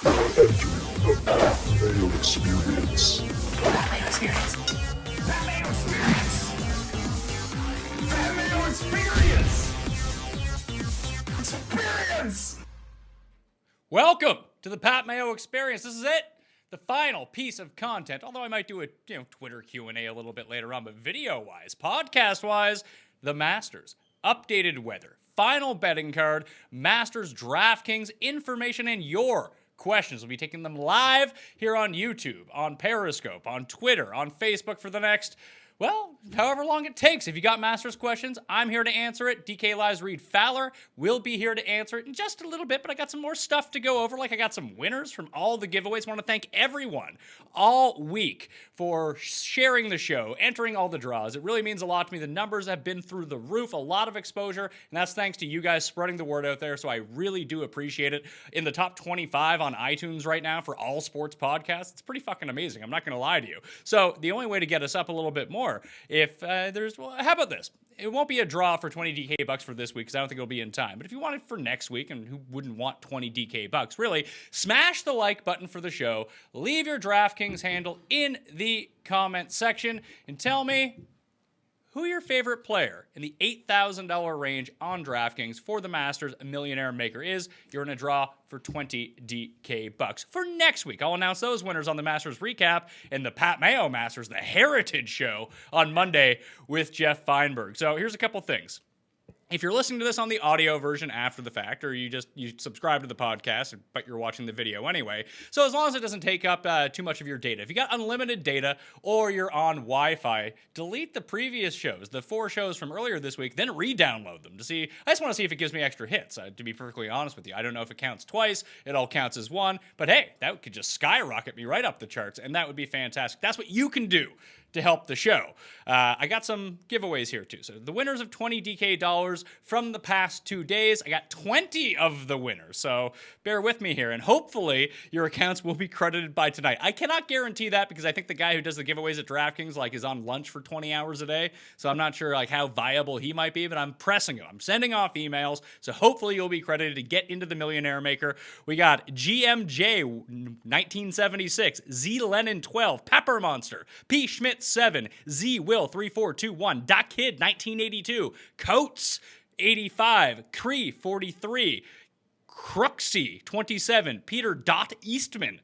The Pat Mayo Experience. Pat Mayo Experience. Pat Mayo Experience. Pat Mayo Experience. Experience. Welcome to the Pat Mayo Experience. This is it. The final piece of content, although I might do a Twitter Q&A a little bit later on, but video-wise, podcast-wise, the Masters, updated weather, final betting card, Masters, DraftKings, information, and your questions. We'll be taking them live here on YouTube, on Periscope, on Twitter, on Facebook for the next, well, however long it takes. If you got Masters questions, I'm here to answer it. DK Live's Reid Fowler will be here to answer it in just a little bit, but I got some more stuff to go over. Like I got some winners from all the giveaways. I want to thank everyone all week for sharing the show, entering all the draws. It really means a lot to me. The numbers have been through the roof, a lot of exposure, and that's thanks to you guys spreading the word out there, so I really do appreciate it. In the top 25 on iTunes right now for all sports podcasts, it's pretty fucking amazing. I'm not going to lie to you. So the only way to get us up a little bit more, if how about this? It won't be a draw for 20 DK bucks for this week because I don't think it'll be in time. But if you want it for next week, and who wouldn't want 20 DK bucks, really, smash the like button for the show. Leave your DraftKings handle in the comment section and tell me who your favorite player in the $8,000 range on DraftKings for the Masters Millionaire Maker is. You're in a draw for 20 DK bucks. For next week, I'll announce those winners on the Masters Recap and the Pat Mayo Masters, the Heritage Show, on Monday with Jeff Feinberg. So here's a couple things. If you're listening to this on the audio version after the fact, or you subscribe to the podcast, but you're watching the video anyway, so as long as it doesn't take up too much of your data. If you got unlimited data or you're on Wi-Fi, delete the previous shows, the 4 shows from earlier this week, then re-download them to see. I just want to see if it gives me extra hits, to be perfectly honest with you. I don't know if it counts twice, it all counts as one, but hey, that could just skyrocket me right up the charts, and that would be fantastic. That's what you can do to help the show. I got some giveaways here too. So the winners of 20 DK dollars from the past 2 days, I got 20 of the winners. So bear with me here, and hopefully your accounts will be credited by tonight. I cannot guarantee that because I think the guy who does the giveaways at DraftKings is on lunch for 20 hours a day. So I'm not sure how viable he might be, but I'm pressing him. I'm sending off emails. So hopefully you'll be credited to get into the Millionaire Maker. We got GMJ 1976, Z Lennon 12, Pepper Monster, P Schmidt 7, Z Will 3421, Doc Kid 1982, Coates 85, Cree 43, Cruxy 27, Peter Dot Eastman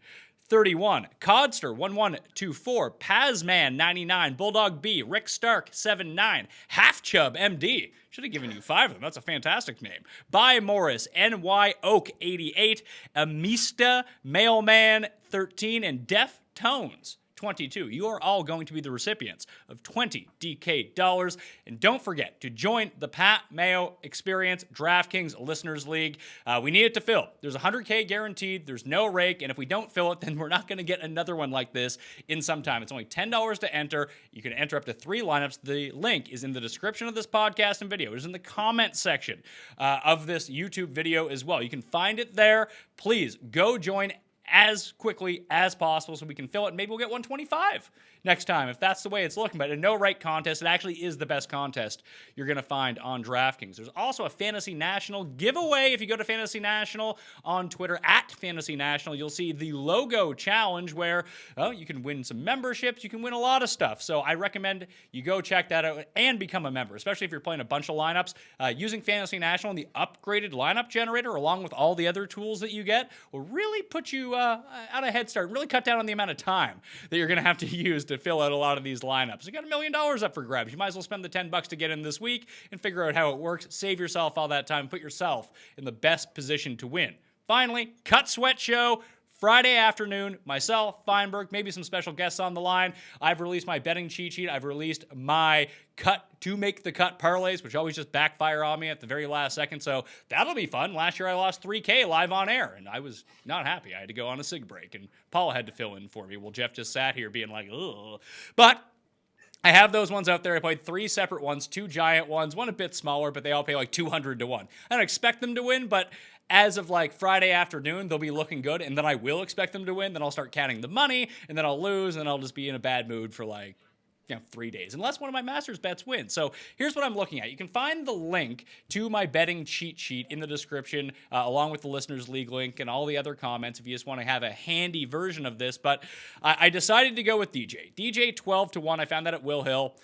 31, Codster 1124, Pazman 99, Bulldog B, Rick Stark 79, Half Chub MD. Should have given you 5 of them. That's a fantastic name. By Morris, NY Oak 88, Amista Mailman 13, and Def Tones 22. You are all going to be the recipients of 20 DK dollars. And don't forget to join the Pat Mayo Experience DraftKings Listeners League. We need it to fill. There's $100K guaranteed. There's no rake. And if we don't fill it, then we're not going to get another one like this in some time. It's only $10 to enter. You can enter up to 3 lineups. The link is in the description of this podcast and video. It is in the comment section of this YouTube video as well. You can find it there. Please go join as quickly as possible so we can fill it. Maybe we'll get 125 next time if that's the way it's looking. But a no-right contest, it actually is the best contest you're going to find on DraftKings. There's also a Fantasy National giveaway. If you go to Fantasy National on Twitter, at Fantasy National, you'll see the logo challenge where you can win some memberships. You can win a lot of stuff. So I recommend you go check that out and become a member, especially if you're playing a bunch of lineups. Using Fantasy National and the upgraded lineup generator, along with all the other tools that you get, will really put you out a head start, really cut down on the amount of time that you're going to have to use to fill out a lot of these lineups. You got $1 million up for grabs. You might as well spend the $10 to get in this week and figure out how it works. Save yourself all that time. Put yourself in the best position to win. Finally, Cut Sweat Show. Friday afternoon, myself, Feinberg, maybe some special guests on the line. I've released my betting cheat sheet. I've released my cut to make the cut parlays, which always just backfire on me at the very last second. So that'll be fun. Last year I lost $3K live on air, and I was not happy. I had to go on a cig break, and Paul had to fill in for me. Well, Jeff just sat here being like, ugh. But I have those ones out there. I played 3 separate ones, 2 giant ones, one a bit smaller, but they all pay 200 to 1. I don't expect them to win, but as of Friday afternoon, they'll be looking good, and then I will expect them to win. Then I'll start counting the money, and then I'll lose, and then I'll just be in a bad mood for 3 days, unless one of my Masters bets wins. So here's what I'm looking at. You can find the link to my betting cheat sheet in the description, along with the Listeners League link and all the other comments if you just want to have a handy version of this. But I decided to go with DJ. DJ 12-1. I found that at Will Hill.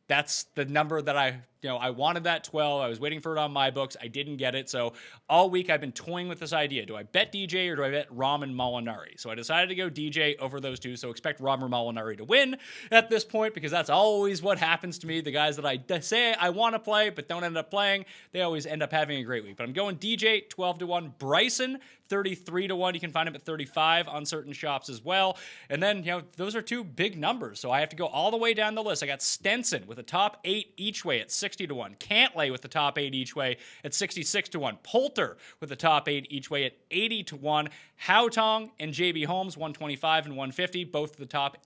That's the number that I wanted, that 12. I was waiting for it on my books. I didn't get it. So all week I've been toying with this idea. Do I bet DJ or do I bet Rahm and Molinari? So I decided to go DJ over those two. So expect Rahm or Molinari to win at this point, because that's always what happens to me. The guys that I say I want to play but don't end up playing, they always end up having a great week. But I'm going DJ 12-1, Bryson 33-1. You can find him at 35 on certain shops as well. And then, those are two big numbers. So I have to go all the way down the list. I got Stenson with the top 8 each way at 60-1. Cantlay with the top 8 each way at 66-1. Poulter with the top 8 each way at 80-1. Haotong and JB Holmes, 125 and 150, both the top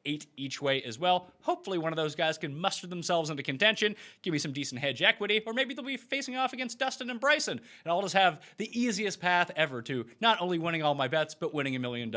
8 each way as well. Hopefully one of those guys can muster themselves into contention, give me some decent hedge equity, or maybe they'll be facing off against Dustin and Bryson, and I'll just have the easiest path ever to not only winning all my bets, but winning $1 million.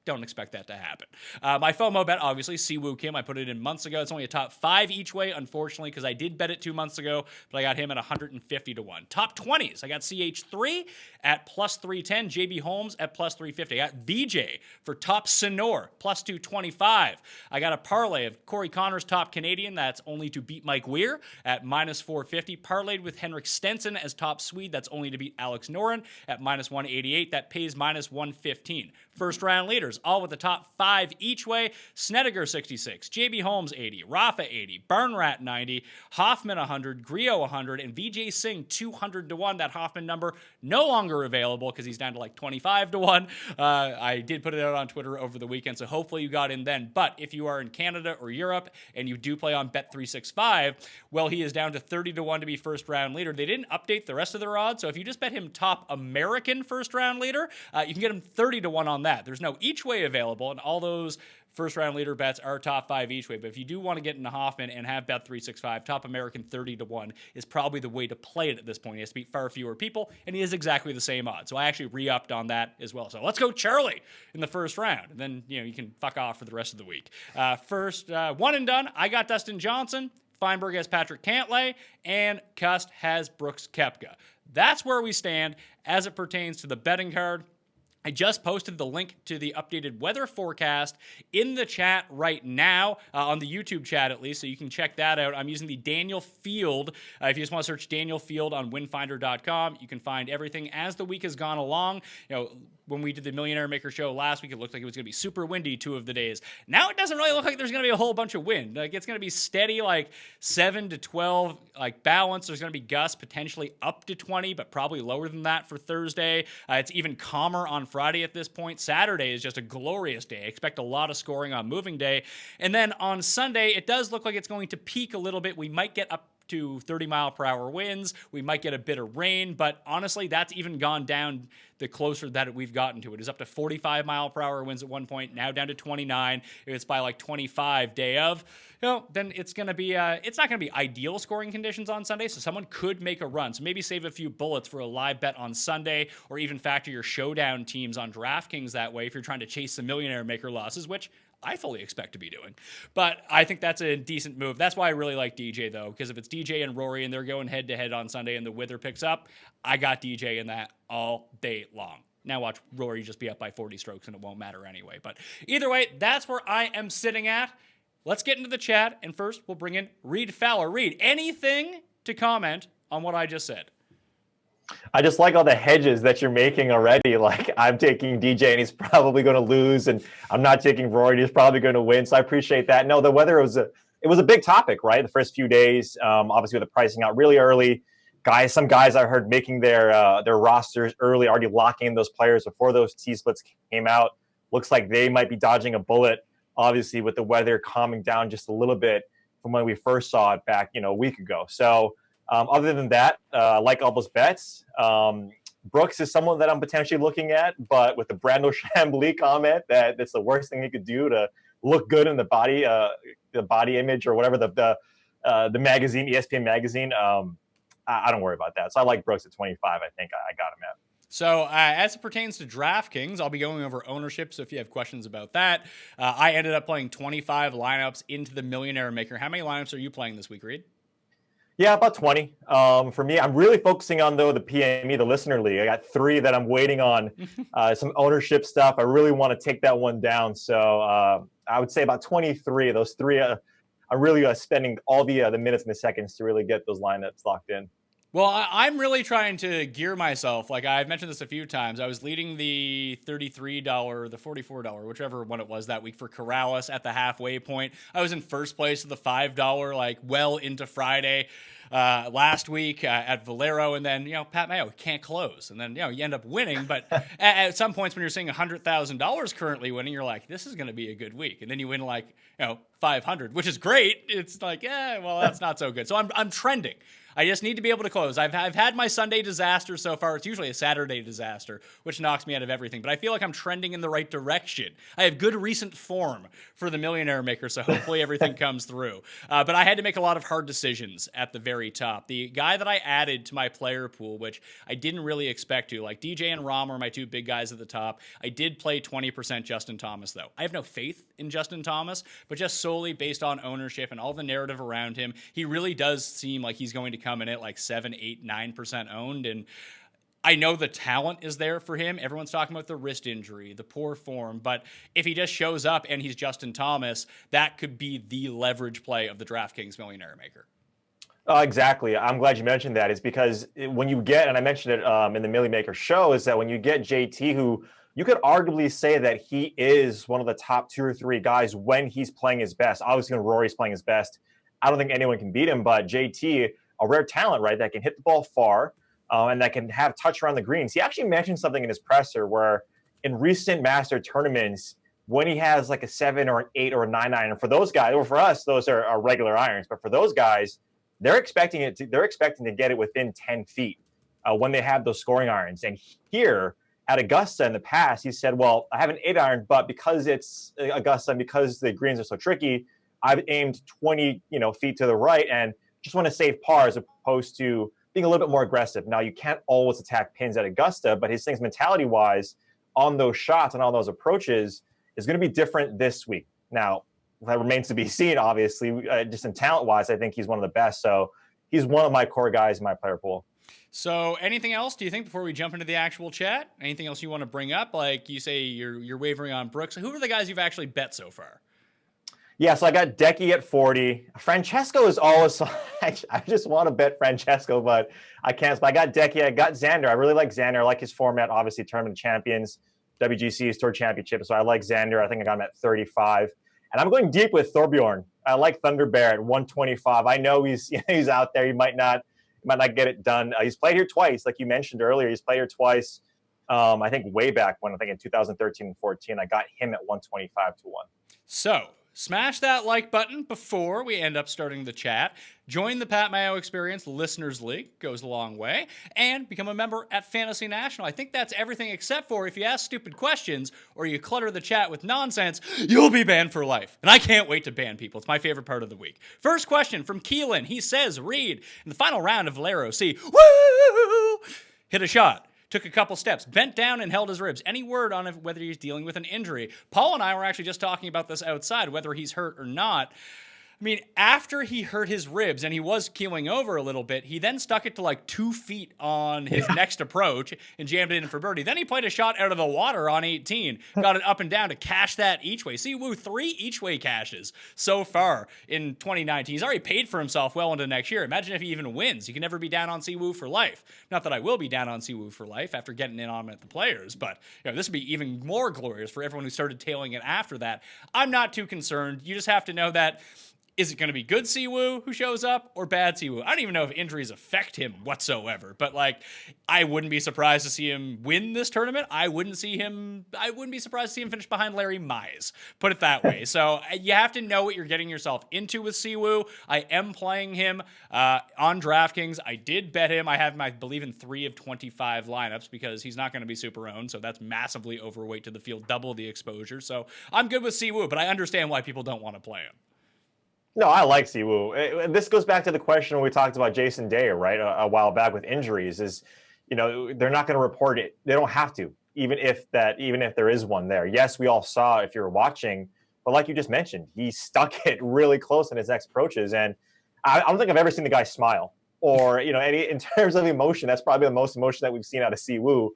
Don't expect that to happen. My FOMO bet, obviously, Siwoo Kim. I put it in months ago. It's only a top 5 each way, unfortunately, because I did bet it 2 months ago, but I got him at 150-1. Top 20s, I got CH3 at plus 310, JB Holmes at plus 350. I got VJ for top Sonor, plus 225. I got a parlay of Corey Connors, top Canadian. That's only to beat Mike Weir at minus 450. Parlayed with Henrik Stenson as top Swede. That's only to beat Alex Noren at minus 188. That pays minus 115. First round leaders, all with the top 5 each way. Snedeker 66, JB Holmes 80, Rafa 80, Burnrat 90, Hoffman 100, Griot 100, and VJ Singh 200-1. That Hoffman number no longer available because he's down to like 25-1. I did put it out on Twitter over the weekend, so hopefully you got in then. But if you are in Canada or Europe and you do play on Bet365, well, he is down to 30-1 to be first round leader. They didn't update the rest of their odds, so if you just bet him top American first round leader, you can get him 30-1 on that. There's no each way available, and all those first round leader bets are top 5 each way. But if you do want to get into Hoffman and have Bet365, top American 30-1 is probably the way to play it at this point. He has to beat far fewer people, and he is exactly the same odds. So I actually re-upped on that as well. So let's go Charlie in the first round. And then, you can fuck off for the rest of the week. First, one and done, I got Dustin Johnson. Feinberg has Patrick Cantlay, and Cust has Brooks Koepka. That's where we stand as it pertains to the betting card. I just posted the link to the updated weather forecast in the chat right now, on the YouTube chat at least, so you can check that out. I'm using the Daniel Field. If you just want to search Daniel Field on windfinder.com, you can find everything as the week has gone along. When we did the Millionaire Maker show last week, it looked like it was going to be super windy 2 of the days. Now it doesn't really look like there's going to be a whole bunch of wind. Like, it's going to be steady, like 7 to 12, like balance. There's going to be gusts potentially up to 20, but probably lower than that for Thursday. It's even calmer on Friday at this point. Saturday is just a glorious day. I expect a lot of scoring on moving day. And then on Sunday, it does look like it's going to peak a little bit. We might get up to 30-mile-per-hour winds. We might get a bit of rain, but honestly, that's even gone down the closer that we've gotten to it. It's up to 45-mile-per-hour winds at one point, now down to 29. If it's by like 25 day of, then it's going to be, it's not going to be ideal scoring conditions on Sunday, so someone could make a run. So maybe save a few bullets for a live bet on Sunday, or even factor your showdown teams on DraftKings that way if you're trying to chase the Millionaire Maker losses, which I fully expect to be doing. But I think that's a decent move. That's why I really like DJ, though, because if it's DJ and Rory and they're going head-to-head on Sunday and the weather picks up, I got DJ in that all day long. Now watch Rory just be up by 40 strokes and it won't matter anyway. But either way, that's where I am sitting at. Let's get into the chat, and first we'll bring in Reid Fowler. Reid, anything to comment on what I just said? I just like all the hedges that you're making already. Like, I'm taking DJ and he's probably going to lose, and I'm not taking Rory. He's probably going to win. So I appreciate that. No, the weather was a big topic, right? The first few days, obviously with the pricing out really early. Some guys I heard making their rosters early, already locking in those players before those T-splits came out. Looks like they might be dodging a bullet, obviously, with the weather calming down just a little bit from when we first saw it back, a week ago. So other than that, I like all those bets. Brooks is someone that I'm potentially looking at, but with the Brando Chambly comment that that's the worst thing he could do to look good in the body image or whatever, the magazine, ESPN magazine, I don't worry about that. So I like Brooks at 25. I think I got him at. So as it pertains to DraftKings, I'll be going over ownership. So if you have questions about that, I ended up playing 25 lineups into the Millionaire Maker. How many lineups are you playing this week, Reid? Yeah, about 20. For me, I'm really focusing on, though, the PME, the Listener League. I got 3 that I'm waiting on, some ownership stuff. I really want to take that one down. So I would say about 23 of those 3. I'm really spending all the minutes and the seconds to really get those lineups locked in. Well, I'm really trying to gear myself. Like I've mentioned this a few times. I was leading the $33, the $44, whichever one it was that week for Corrales at the halfway point. I was in first place of the $5, like well into Friday last week at Valero, and then Pat Mayo can't close, and then you end up winning. But at some points when you're seeing $100,000 currently winning, you're like, this is going to be a good week, and then you win like 500, which is great. It's like, well, that's not so good. So I'm trending. I just need to be able to close. I've had my Sunday disaster so far. It's usually a Saturday disaster, which knocks me out of everything. But I feel like I'm trending in the right direction. I have good recent form for the Millionaire Maker, so hopefully everything comes through. But I had to make a lot of hard decisions at the very top. The guy that I added to my player pool, which I didn't really expect to, like DJ and Rahm are my 2 big guys at the top. I did play 20% Justin Thomas, though. I have no faith in Justin Thomas, but just solely based on ownership and all the narrative around him, he really does seem like he's going to come in at like 7, 8, 9% owned. And I know the talent is there for him. Everyone's talking about the wrist injury, the poor form. But if he just shows up and he's Justin Thomas, that could be the leverage play of the DraftKings Millionaire Maker. Exactly. I'm glad you mentioned that. It's because when you get, and I mentioned it in the Millie Maker show, is that when you get JT, who you could arguably say that he is one of the top 2 or 3 guys when he's playing his best. Obviously, when Rory's playing his best, I don't think anyone can beat him. But JT, a rare talent, right, that can hit the ball far and that can have touch around the greens. He actually mentioned something in his presser where in recent Master tournaments, when he has like a 7 or an 8 or a 9 iron, for those guys, or for us, those are regular irons. But for those guys, they're expecting to get it within 10 feet when they have those scoring irons. And here at Augusta in the past, he said, well, I have an 8 iron, but because it's Augusta and because the greens are so tricky, I've aimed 20 feet to the right and just want to save par as opposed to being a little bit more aggressive. Now, you can't always attack pins at Augusta, but his things mentality-wise on those shots and on those approaches is going to be different this week. Now, that remains to be seen, obviously. Just in talent-wise, I think he's one of the best. So he's one of my core guys in my player pool. So anything else, do you think, before we jump into the actual chat? Anything else you want to bring up? Like you say you're wavering on Brooks. Who are the guys you've actually bet so far? Yeah, so I got Decky at 40. Francesco is always, I just want to bet Francesco, but I can't. But I got Decky. I got Xander. I really like Xander. I like his format, obviously, Tournament of Champions, WGC's Tour Championship. So I like Xander. I think I got him at 35. And I'm going deep with Thorbjorn. I like Thunder Bear at 125. I know he's out there. He might not get it done. He's played here twice, like you mentioned earlier. He's played here twice. I think way back when, I think in 2013 and 14, I got him at 125 to 1. So smash that like button before we end up starting the chat. Join the Pat Mayo Experience Listeners League, goes a long way, and become a member at Fantasy National. I think that's everything except for if you ask stupid questions or you clutter the chat with nonsense, you'll be banned for life. And I can't wait to ban people. It's my favorite part of the week. First question from Keelan. He says, Reid, in the final round of Valero C, woo, hit a shot. Took a couple steps, bent down and held his ribs. Any word on whether he's dealing with an injury? Paul and I were actually just talking about this outside, whether he's hurt or not. I mean, after he hurt his ribs and he was keeling over a little bit, he then stuck it to like 2 feet on his next approach and jammed it in for birdie. Then he played a shot out of the water on 18, got it up and down to cash that each way. See, woo, 3 each way cashes so far in 2019. He's already paid for himself well into next year. Imagine if he even wins. You can never be down on Siwoo for life. Not that I will be down on Siwoo for life after getting in on him at the Players, but this would be even more glorious for everyone who started tailing it after that. I'm not too concerned. You just have to know that. Is it going to be good Siwoo who shows up or bad Siwoo? I don't even know if injuries affect him whatsoever, but I wouldn't be surprised to see him win this tournament. I wouldn't be surprised to see him finish behind Larry Mize, put it that way. So you have to know what you're getting yourself into with Siwoo. I am playing him on DraftKings. I did bet him. I have him, I believe, in 3 of 25 lineups because he's not going to be super owned. So that's massively overweight to the field, double the exposure. So I'm good with Siwoo, but I understand why people don't want to play him. No, I like Siwoo. This goes back to the question when we talked about Jason Day, right, a while back with injuries. Is they're not going to report it. They don't have to, even if there is one there. Yes, we all saw if you're watching, but like you just mentioned, he stuck it really close in his next approaches. And I don't think I've ever seen the guy smile or, any in terms of emotion. That's probably the most emotion that we've seen out of Siwoo.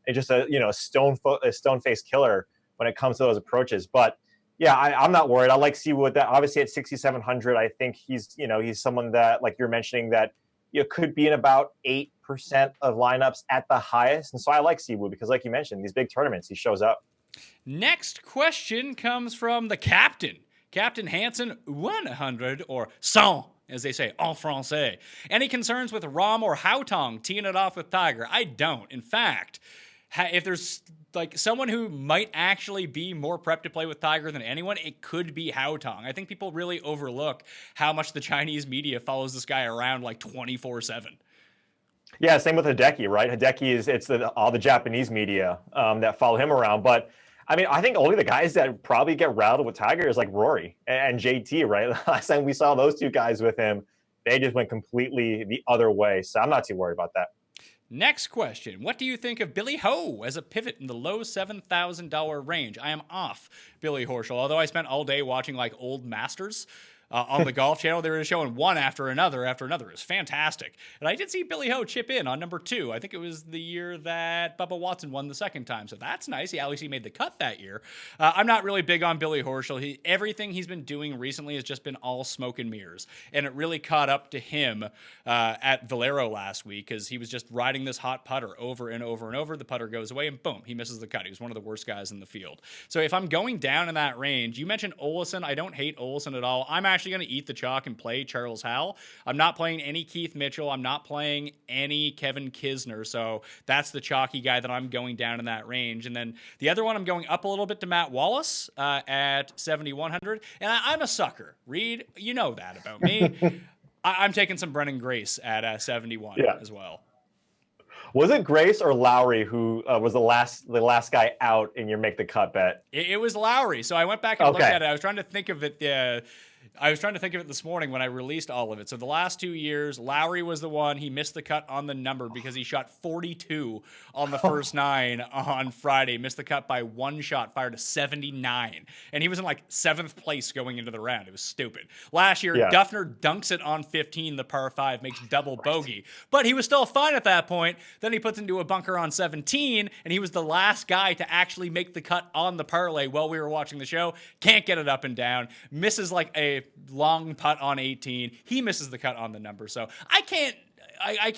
It's just a stone-faced killer when it comes to those approaches. But yeah, I'm not worried. I like Siwoo at that. Obviously, at 6,700, I think he's someone that, like you're mentioning, that could be in about 8% of lineups at the highest. And so I like Siwoo because, like you mentioned, these big tournaments, he shows up. Next question comes from the captain, Captain Hansen 100, or 100, as they say en français. Any concerns with Rahm or Haotong teeing it off with Tiger? I don't. In fact, if there's like someone who might actually be more prepped to play with Tiger than anyone, it could be Haotong. I think people really overlook how much the Chinese media follows this guy around like 24/7. Yeah, same with Hideki, right? Hideki it's all the Japanese media that follow him around. But I mean, I think only the guys that probably get rattled with Tiger is like Rory and JT, right? Last time we saw those two guys with him, they just went completely the other way. So I'm not too worried about that. Next question. What do you think of Billy Ho as a pivot in the low $7,000 range? I am off Billy Horschel, although I spent all day watching like old Masters on the Golf Channel. They were showing one after another. It was fantastic. And I did see Billy Ho chip in on number 2. I think it was the year that Bubba Watson won the second time. So that's nice. At least he made the cut that year. I'm not really big on Billy Horschel. Everything he's been doing recently has just been all smoke and mirrors. And it really caught up to him at Valero last week because he was just riding this hot putter over and over and over. The putter goes away and boom, he misses the cut. He was one of the worst guys in the field. So if I'm going down in that range, you mentioned Olesen. I don't hate Olesen at all. I'm actually going to eat the chalk and play Charles Howell. I'm not playing any Keith Mitchell. I'm not playing any Kevin Kisner. So that's the chalky guy that I'm going down in that range. And then the other one, I'm going up a little bit to Matt Wallace at 7,100. And I'm a sucker. Reed, you know that about me. I'm taking some Brennan Grace at 71 as well. Was it Grace or Lowry who was the last guy out in your make the cut bet? It was Lowry. So I went back and looked at it. I was trying to think of it. This morning when I released all of it. So the last 2 years, Lowry was the one. He missed the cut on the number because he shot 42 on the first 9 on Friday. Missed the cut by 1 shot, fired a 79. And he was in like 7th place going into the round. It was stupid. Last year, Duffner dunks it on 15, the par 5, makes double bogey. But he was still fine at that point. Then he puts into a bunker on 17, and he was the last guy to actually make the cut on the parlay while we were watching the show. Can't get it up and down. Misses like a long putt on 18. He misses the cut on the number. So I can't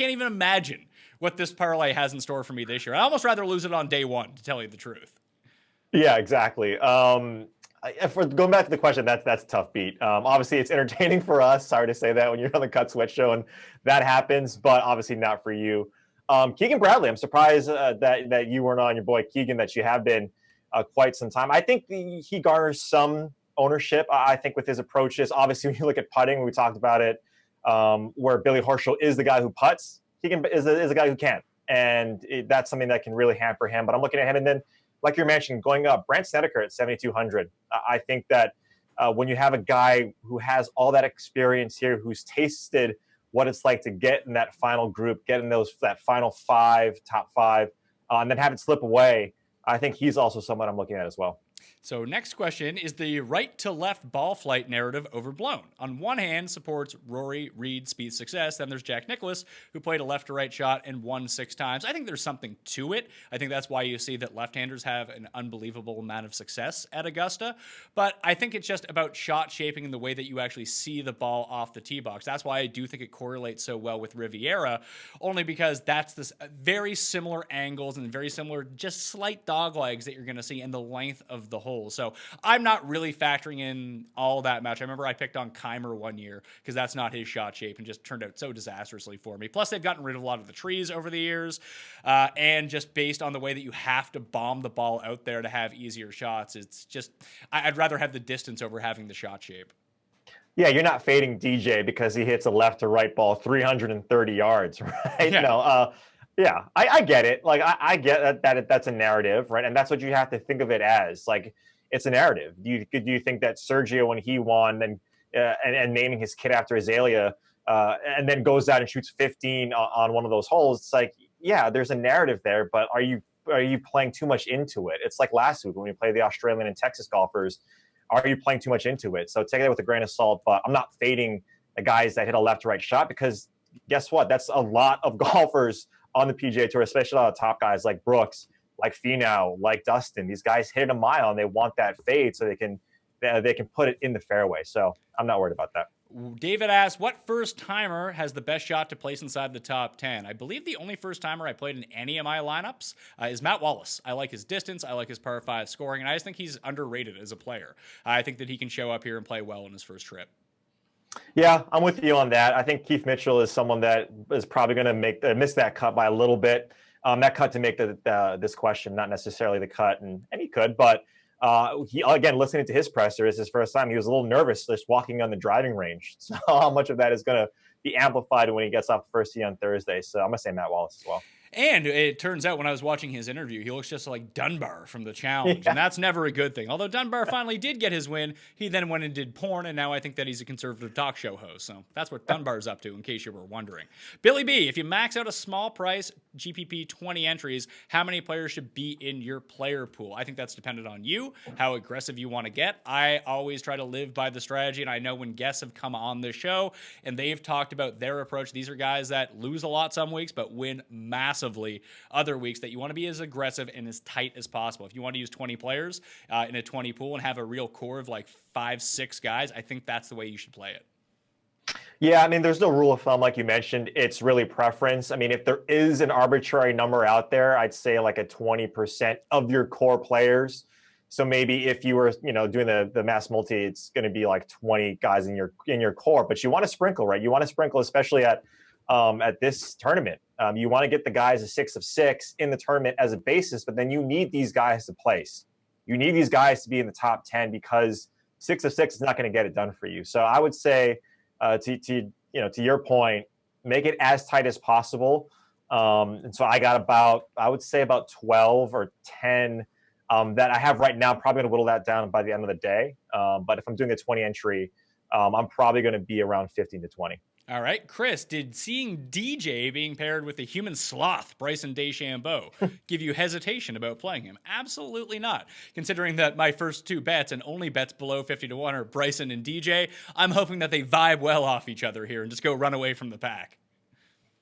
even imagine what this parlay has in store for me this year. I'd almost rather lose it on day 1, to tell you the truth. Yeah, exactly. If we're going back to the question, that's a tough beat. Obviously, it's entertaining for us. Sorry to say that when you're on the Cut Sweat show and that happens, but obviously not for you. Keegan Bradley, I'm surprised that you weren't on your boy Keegan, that you have been quite some time. I think he garners some ownership. I think with his approaches, obviously when you look at putting, we talked about it, where Billy Horschel is the guy who putts. Keegan is a guy who can't, and that's something that can really hamper him. But I'm looking at him, and then like you're mentioning, going up, Brandt Snedeker at 7,200. I think that when you have a guy who has all that experience here, who's tasted what it's like to get in that final group, get in that final 5, top 5, and then have it slip away, I think he's also someone I'm looking at as well. So next question, is the right to left ball flight narrative overblown? On one hand, supports Rory, Reid, Spieth's success. Then there's Jack Nicklaus, who played a left to right shot and won 6 times. I think there's something to it. I think that's why you see that left-handers have an unbelievable amount of success at Augusta. But I think it's just about shot shaping and the way that you actually see the ball off the tee box. That's why I do think it correlates so well with Riviera, only because that's this very similar angles and very similar, just slight dog legs that you're going to see, and the length of the hole. So I'm not really factoring in all that much. I remember I picked on Keimer one year because that's not his shot shape and just turned out so disastrously for me. Plus, they've gotten rid of a lot of the trees over the years. And just based on the way that you have to bomb the ball out there to have easier shots, it's just, I'd rather have the distance over having the shot shape. Yeah, you're not fading DJ because he hits a left to right ball 330 yards, right? Yeah. No, yeah, I get it. Like, I get that that's a narrative, right? And that's what you have to think of it as. Like, it's a narrative. Do you think that Sergio, when he won and naming his kid after Azalea, and then goes out and shoots 15 on one of those holes, it's like, yeah, there's a narrative there, but are you playing too much into it? It's like last week when we played the Australian and Texas golfers. Are you playing too much into it? So take it with a grain of salt, but I'm not fading the guys that hit a left to right shot, because guess what? That's a lot of golfers on the PGA Tour, especially a lot of top guys like Brooks, like Finau, like Dustin. These guys hit a mile and they want that fade so they can put it in the fairway. So I'm not worried about that. David asks, what first timer has the best shot to place inside the top 10? I believe the only first timer I played in any of my lineups is Matt Wallace. I like his distance. I like his par 5 scoring, and I just think he's underrated as a player. I think that he can show up here and play well in his first trip. Yeah, I'm with you on that. I think Keith Mitchell is someone that is probably going to miss that cut by a little bit. That cut to make this question, not necessarily the cut, and he could, but he, again, listening to his presser, is his first time. He was a little nervous just walking on the driving range. So how much of that is going to be amplified when he gets off the first tee on Thursday? So I'm going to say Matt Wallace as well. And it turns out when I was watching his interview, he looks just like Dunbar from The Challenge, and that's never a good thing. Although Dunbar finally did get his win, he then went and did porn, and now I think that he's a conservative talk show host. So that's what Dunbar's up to, in case you were wondering. Billy B, if you max out a small price GPP 20 entries, how many players should be in your player pool? I think that's dependent on you, how aggressive you want to get. I always try to live by the strategy, and I know when guests have come on the show and they've talked about their approach, these are guys that lose a lot some weeks but win massively other weeks, that you want to be as aggressive and as tight as possible. If you want to use 20 players in a 20 pool and have a real core of like 5-6 guys, I think that's the way you should play it. Yeah, I mean, there's no rule of thumb, like you mentioned. It's really preference. I mean, if there is an arbitrary number out there, I'd say like a 20% of your core players. So maybe if you were, doing the mass multi, it's going to be like 20 guys in your core. But you want to sprinkle, right? You want to sprinkle, especially at this tournament. You want to get the guys a 6 of 6 in the tournament as a basis, but then you need these guys to place. You need these guys to be in the top 10, because 6 of 6 is not going to get it done for you. So I would say, to your point, make it as tight as possible. And so I got about 12 or 10 that I have right now. I'm probably going to whittle that down by the end of the day. But if I'm doing a 20 entry, I'm probably going to be around 15 to 20. All right, Chris, did seeing DJ being paired with the human sloth, Bryson DeChambeau, give you hesitation about playing him? Absolutely not. Considering that my first 2 bets and only bets below 50 to 1 are Bryson and DJ, I'm hoping that they vibe well off each other here and just go run away from the pack.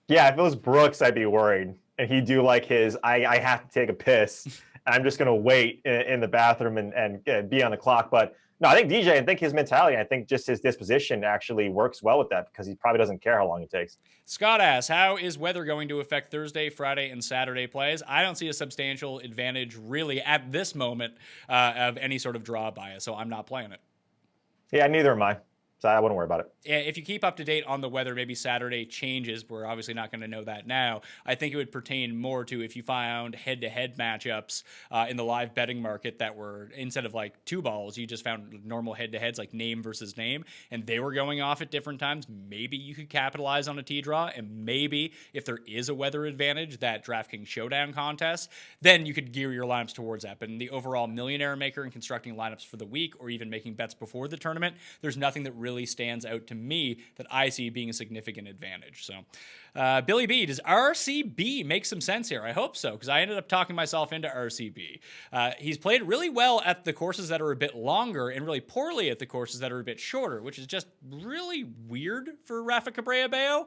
Yeah, if it was Brooks, I'd be worried. And he'd do like his, I have to take a piss. I'm just going to wait in the bathroom and be on the clock. But no, I think DJ, I think his mentality, I think just his disposition actually works well with that, because he probably doesn't care how long it takes. Scott asks, how is weather going to affect Thursday, Friday, and Saturday plays? I don't see a substantial advantage really at this moment of any sort of draw bias, so I'm not playing it. Yeah, neither am I. So I wouldn't worry about it. If you keep up to date on the weather, maybe Saturday changes. We're obviously not going to know that now. I think it would pertain more to if you found head-to-head matchups in the live betting market that were, instead of like 2 balls, you just found normal head-to-heads like name versus name, and they were going off at different times. Maybe you could capitalize on a tee draw, and maybe if there is a weather advantage, that DraftKings Showdown contest, then you could gear your lineups towards that. But in the overall millionaire maker and constructing lineups for the week, or even making bets before the tournament, there's nothing that really stands out to me that I see being a significant advantage. So Billy B, does RCB make some sense here? I hope so, because I ended up talking myself into RCB. He's played really well at the courses that are a bit longer and really poorly at the courses that are a bit shorter, which is just really weird for Rafa Cabrera-Bello,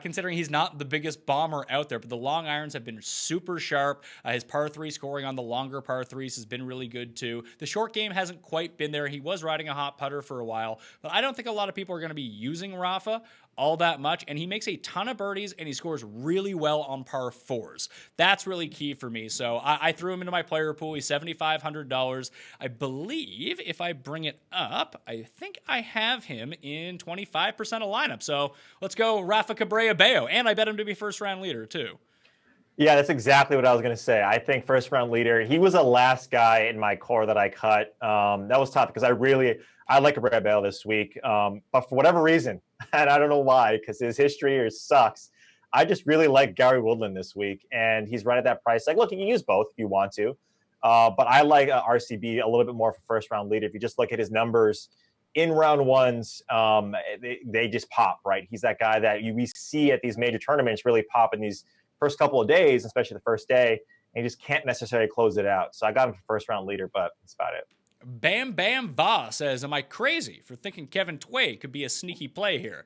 considering he's not the biggest bomber out there, but the long irons have been super sharp. His par 3 scoring on the longer par 3s has been really good too. The short game hasn't quite been there. He was riding a hot putter for a while, but I don't think a lot of people are going to be using Rafa all that much, and he makes a ton of birdies, and he scores really well on par 4s. That's really key for me. So I threw him into my player pool. He's $7,500. I believe if I bring it up, I think I have him in 25% of lineup. So let's go Rafa Cabrera-Bello, and I bet him to be first-round leader too. Yeah, that's exactly what I was going to say. I think first-round leader. He was the last guy in my core that I cut. That was tough because I like Cabrera-Bello this week. But for whatever reason, and I don't know why, because his history sucks, I just really like Gary Woodland this week, and he's right at that price. Like, look, you can use both if you want to. But I like RCB a little bit more for first-round leader. If you just look at his numbers in round ones, they just pop, right? He's that guy that we see at these major tournaments really pop in these first couple of days, especially the first day, and he just can't necessarily close it out. So I got him for first round leader, but that's about it. Bam Bam Va says, am I crazy for thinking Kevin Tway could be a sneaky play here?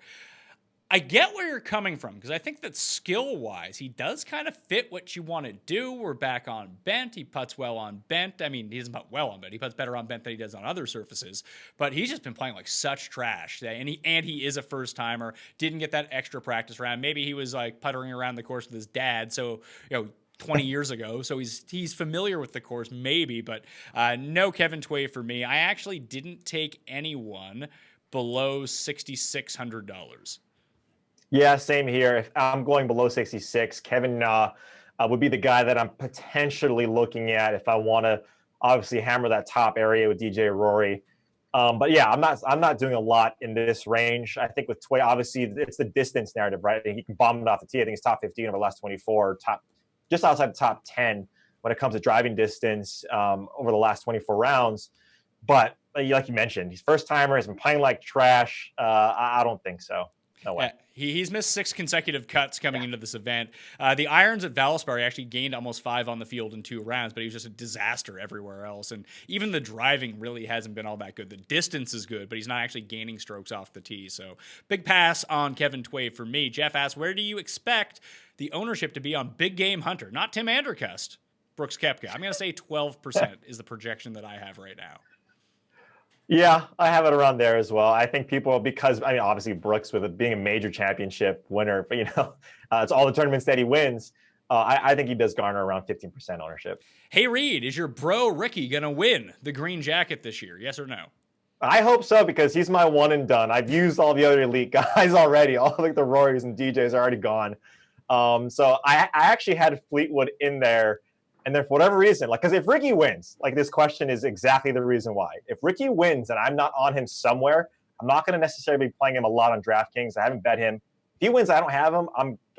I get where you're coming from, because I think that skill-wise, he does kind of fit what you want to do. We're back on bent. He putts well on bent. I mean, he doesn't putt well on bent. He putts better on bent than he does on other surfaces. But he's just been playing like such trash. And he is a first-timer. Didn't get that extra practice round. Maybe he was like puttering around the course with his dad. So, 20 years ago. So he's familiar with the course, maybe. But no Kevin Tway for me. I actually didn't take anyone below $6,600. Yeah, same here. If I'm going below 66, Kevin would be the guy that I'm potentially looking at if I want to obviously hammer that top area with DJ Rory. But yeah, I'm not doing a lot in this range. I think with Tway, obviously it's the distance narrative, right? He can bomb it off the tee. I think he's top 15 over the last 24, just outside the top 10 when it comes to driving distance over the last 24 rounds. But like you mentioned, he's first timer. He's been playing like trash. I don't think so. No way. He's missed 6 consecutive cuts coming into this event. The irons at Valspar, he actually gained almost 5 on the field in 2 rounds, but he was just a disaster everywhere else. And even the driving really hasn't been all that good. The distance is good, but he's not actually gaining strokes off the tee. So big pass on Kevin Tway for me. Jeff asks, where do you expect the ownership to be on Big Game Hunter? Not Tim Andercust, Brooks Koepka. I'm going to say 12% is the projection that I have right now. Yeah, I have it around there as well. I think people, because obviously Brooks with it being a major championship winner, but it's all the tournaments that he wins. I think he does garner around 15% ownership. Hey Reed, is your bro Ricky gonna win the green jacket this year? Yes or no? I hope so, because he's my one and done. I've used all the other elite guys already. All like the Rorys and DJs are already gone. So I actually had Fleetwood in there. And then for whatever reason, because if Ricky wins, this question is exactly the reason why. If Ricky wins and I'm not on him somewhere, I'm not going to necessarily be playing him a lot on DraftKings. I haven't bet him. If he wins, I don't have him.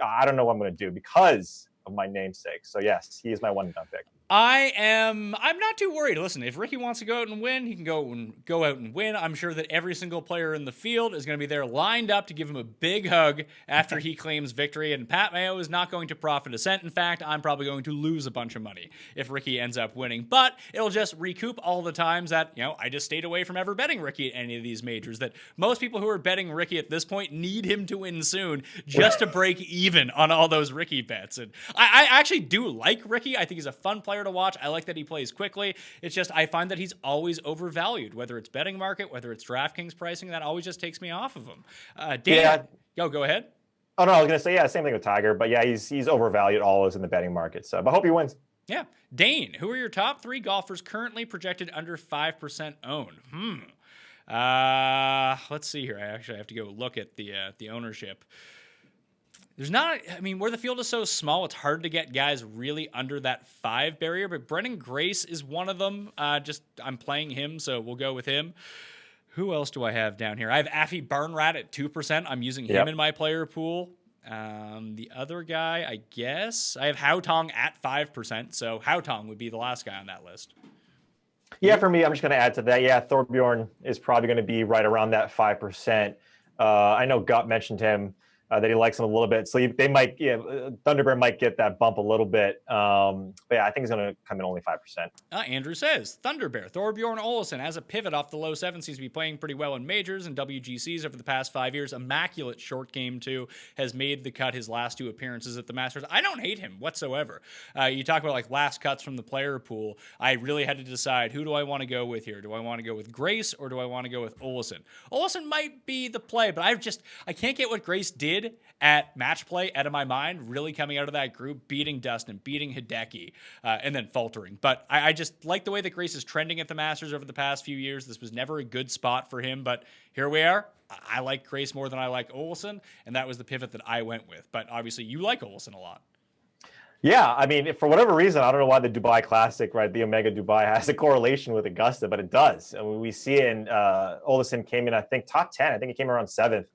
I don't know what I'm going to do because of my namesake. So yes, he is my one and done pick. I'm not too worried. Listen, if Ricky wants to go out and win, he can go out and win. I'm sure that every single player in the field is going to be there lined up to give him a big hug after he claims victory. And Pat Mayo is not going to profit a cent. In fact, I'm probably going to lose a bunch of money if Ricky ends up winning. But it'll just recoup all the times that, I just stayed away from ever betting Ricky at any of these majors. That most people who are betting Ricky at this point need him to win soon just to break even on all those Ricky bets. And I actually do like Ricky. I think he's a fun player to watch. I like that he plays quickly. It's just I find that he's always overvalued, whether it's betting market, whether it's DraftKings pricing. That always just takes me off of him. Dan, go ahead. Oh no, I was gonna say same thing with Tiger, but yeah, he's overvalued always in the betting market. So, but I hope he wins. Yeah, Dane, who are your top 3 golfers currently projected under 5% owned? Let's see here. I actually have to go look at the ownership. There's not, where the field is so small, it's hard to get guys really under that 5 barrier, but Brendan Grace is one of them. I'm playing him, so we'll go with him. Who else do I have down here? I have Affy Barnrat at 2%. I'm using him in my player pool. The other guy, I guess, I have Haotong at 5%, so Haotong would be the last guy on that list. Yeah, for me, I'm just going to add to that. Yeah, Thorbjorn is probably going to be right around that 5%. I know Gutt mentioned him. That he likes him a little bit. So they might, Thunderbird might get that bump a little bit. But yeah, I think he's going to come in only 5%. Andrew says, Thunderbear, Thorbjorn Olesen has a pivot off the low 7, seems to be playing pretty well in majors and WGCs over the past 5 years. Immaculate short game, too, has made the cut his last 2 appearances at the Masters. I don't hate him whatsoever. You talk about last cuts from the player pool. I really had to decide, who do I want to go with here? Do I want to go with Grace or do I want to go with Olesen? Olesen might be the play, but I can't get what Grace did at match play out of my mind, really coming out of that group, beating Dustin, beating Hideki, and then faltering. But I just like the way that Grace is trending at the Masters over the past few years. This was never a good spot for him, but here we are. I like Grace more than I like Olesen, and that was the pivot that I went with. But obviously, you like Olesen a lot. Yeah, for whatever reason, I don't know why the Dubai Classic, right, the Omega Dubai has a correlation with Augusta, but it does. We see it in Olesen came in, I think, top 10. I think it came around 7th.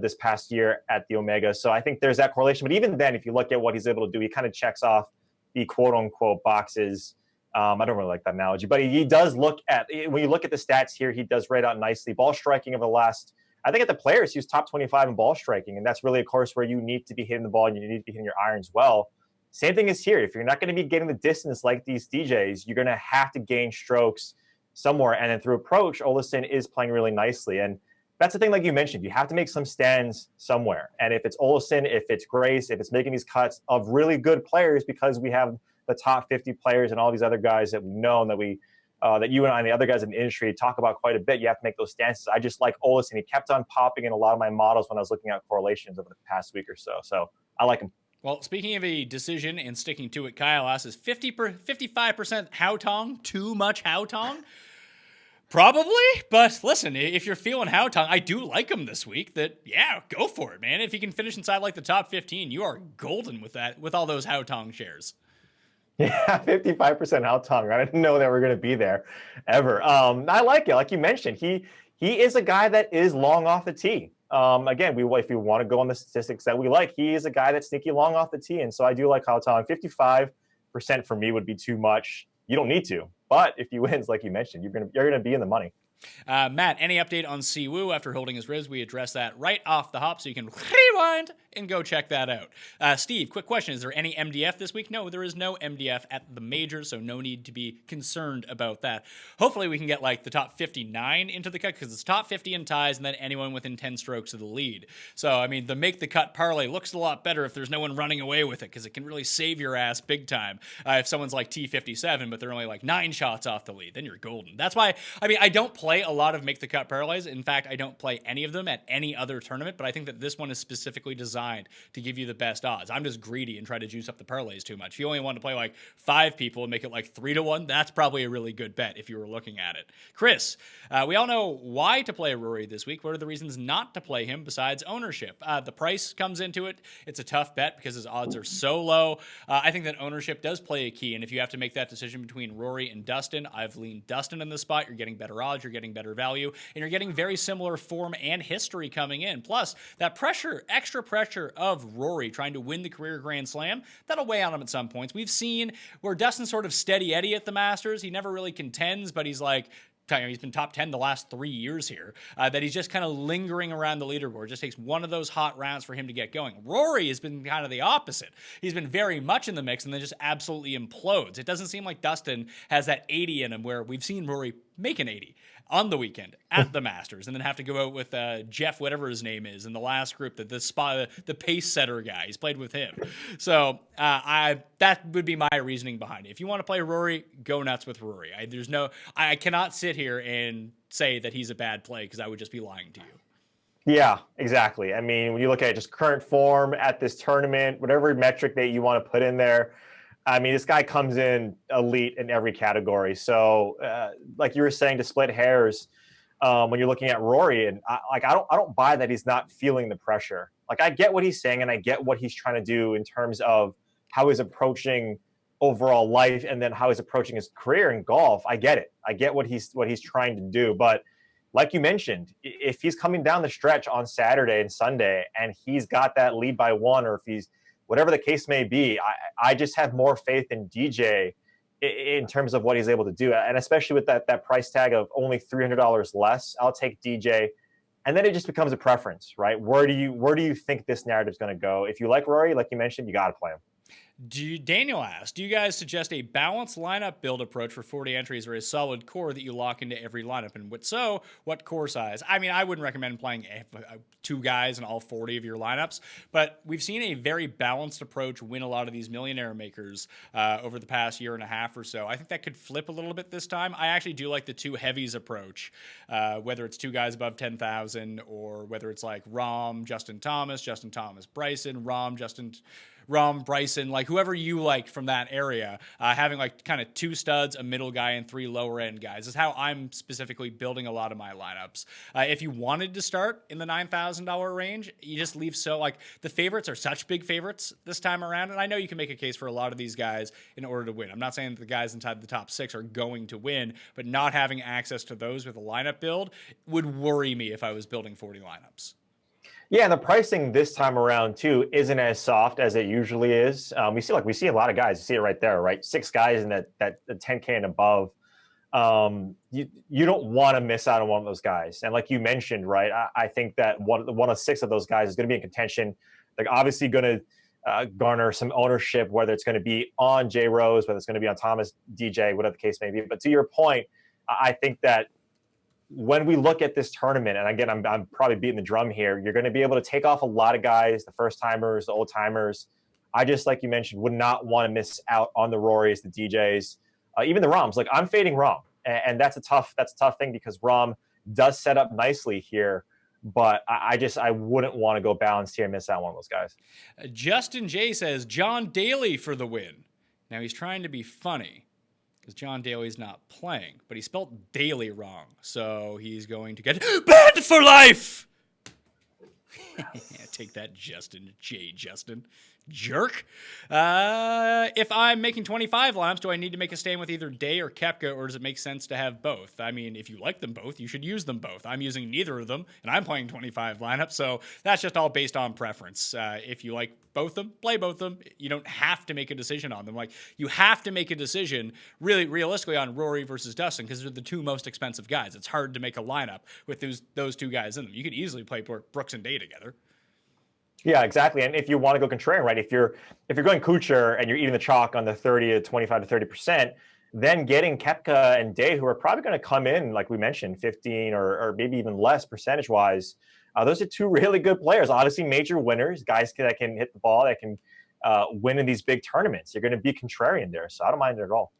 This past year at the Omega. So I think there's that correlation. But even then, if you look at what he's able to do, he kind of checks off the quote unquote boxes. I don't really like that analogy, but he does look at, when you look at the stats here, he does rate out nicely. Ball striking over the last, I think at the players, he was top 25 in ball striking. And that's really a course where you need to be hitting the ball and you need to be hitting your irons well. Same thing is here. If you're not going to be getting the distance like these DJs, you're going to have to gain strokes somewhere. And then through approach, Olesen is playing really nicely. And that's the thing, like you mentioned, you have to make some stands somewhere. And if it's Olesen, if it's Grace, if it's making these cuts of really good players, because we have the top 50 players and all these other guys that we know and that you and I and the other guys in the industry talk about quite a bit, you have to make those stances. I just like Olesen. He kept on popping in a lot of my models when I was looking at correlations over the past week or so. So I like him. Well, speaking of a decision and sticking to it, Kyle asks, is 55% Haotong too much Haotong? Probably, but listen, if you're feeling Haotong, I do like him this week. Yeah, go for it, man. If he can finish inside like the top 15, you are golden with that, with all those Haotong shares. Yeah, 55% Haotong. I didn't know they were going to be there ever. I like it. Like you mentioned, he is a guy that is long off the tee. Again, if you want to go on the statistics that we like, he is a guy that's sneaky long off the tee. And so I do like Haotong. 55% for me would be too much. You don't need to. But if he wins, like you mentioned, you're gonna be in the money. Matt, any update on Siwoo after holding his ribs? We addressed that right off the hop, so you can rewind and go check that out. Steve, quick question. Is there any MDF this week? No, there is no MDF at the majors, so no need to be concerned about that. Hopefully we can get like the top 59 into the cut, because it's top 50 in ties and then anyone within 10 strokes of the lead. So, I mean, the make the cut parlay looks a lot better if there's no one running away with it, because it can really save your ass big time. If someone's like T57, but they're only like 9 shots off the lead, then you're golden. That's why, I mean, I don't play a lot of make the cut parlays. In fact, I don't play any of them at any other tournament, but I think that this one is specifically designed to give you the best odds. I'm just greedy and try to juice up the parlays too much. If you only want to play like 5 people and make it like 3-1, that's probably a really good bet if you were looking at it. Chris, we all know why to play Rory this week. What are the reasons not to play him besides ownership? The price comes into it. It's a tough bet because his odds are so low. I think that ownership does play a key, and if you have to make that decision between Rory and Dustin, I've leaned Dustin in this spot. You're getting better odds, you're getting better value, and you're getting very similar form and history coming in. Plus, that pressure, extra pressure of Rory trying to win the career Grand Slam, that'll weigh on him at some points. We've seen where Dustin's sort of steady Eddie at the Masters. He never really contends, but he's like, he's been top 10 the last 3 years here, that he's just kind of lingering around the leaderboard. It just takes one of those hot rounds for him to get going. Rory has been kind of the opposite. He's been very much in the mix and then just absolutely implodes. It doesn't seem like Dustin has that 80 in him, where we've seen Rory make an 80 on the weekend at the Masters and then have to go out with Jeff, whatever his name is, in the last group, the pace setter guy. He's played with him. So that would be my reasoning behind it. If you want to play Rory, go nuts with Rory. I cannot sit here and say that he's a bad play, because I would just be lying to you. Yeah, exactly. I mean, when you look at just current form at this tournament, whatever metric that you want to put in there, I mean, this guy comes in elite in every category. So, like you were saying, to split hairs, when you're looking at Rory, and I don't buy that he's not feeling the pressure. Like, I get what he's saying, and I get what he's trying to do in terms of how he's approaching overall life, and then how he's approaching his career in golf. I get it. I get what he's trying to do. But like you mentioned, if he's coming down the stretch on Saturday and Sunday, and he's got that lead by 1, or if he's whatever the case may be, I just have more faith in DJ in terms of what he's able to do. And especially with that price tag of only $300 less, I'll take DJ. And then it just becomes a preference, right? Where do you think this narrative is going to go? If you like Rory, like you mentioned, you got to play him. Daniel asked, do you guys suggest a balanced lineup build approach for 40 entries, or a solid core that you lock into every lineup? And what core size? I mean, I wouldn't recommend playing 2 guys in all 40 of your lineups, but we've seen a very balanced approach win a lot of these millionaire makers over the past year and a half or so. I think that could flip a little bit this time. I actually do like the 2 heavies approach, whether it's 2 guys above 10,000, or whether it's like Rahm, Justin Thomas, Bryson, Rahm, Bryson, like whoever you like from that area, having like kind of 2 studs, a middle guy, and 3 lower end guys is how I'm specifically building a lot of my lineups. If you wanted to start in the $9,000 range, you just leave the favorites are such big favorites this time around, and I know you can make a case for a lot of these guys in order to win. I'm not saying that the guys inside the top 6 are going to win, but not having access to those with a lineup build would worry me if I was building 40 lineups. Yeah, and the pricing this time around too isn't as soft as it usually is. We see a lot of guys. You see it right there, right? 6 guys in that 10K and above. you don't want to miss out on one of those guys. And like you mentioned, right, I think that one of 6 of those guys is going to be in contention. Like obviously going to garner some ownership, whether it's going to be on Jay Rose, whether it's going to be on Thomas, DJ, whatever the case may be. But to your point, I think that when we look at this tournament, and again, I'm probably beating the drum here, you're going to be able to take off a lot of guys, the first timers, the old timers. I just, like you mentioned, would not want to miss out on the Rorys, the DJs, even the Rahms. Like I'm fading Rahm, and that's a tough thing because Rahm does set up nicely here. But I wouldn't want to go balanced here and miss out on one of those guys. Justin J says John Daly for the win. Now he's trying to be funny because John Daly's not playing, but he spelled Daly wrong. So he's going to get banned for life. Take that, Justin J. Justin. Jerk. If I'm making 25 lineups, do I need to make a stand with either Day or Koepka, or does it make sense to have both? I mean, if you like them both, you should use them both. I'm using neither of them, and I'm playing 25 lineups, so that's just all based on preference. If you like both of them, play both of them. You don't have to make a decision on them. Like, you have to make a decision, really, realistically, on Rory versus Dustin, because they're the 2 most expensive guys. It's hard to make a lineup with those 2 guys in them. You could easily play Brooks and Day together. Yeah, exactly. And if you want to go contrarian, right? If you're going Kuchar and you're eating the chalk on the 30 to 25 to 30%, then getting Koepka and Day, who are probably going to come in, like we mentioned, 15 or maybe even less percentage-wise, those are 2 really good players. Obviously, major winners, guys that can hit the ball, that can win in these big tournaments. You're going to be contrarian there, so I don't mind it at all.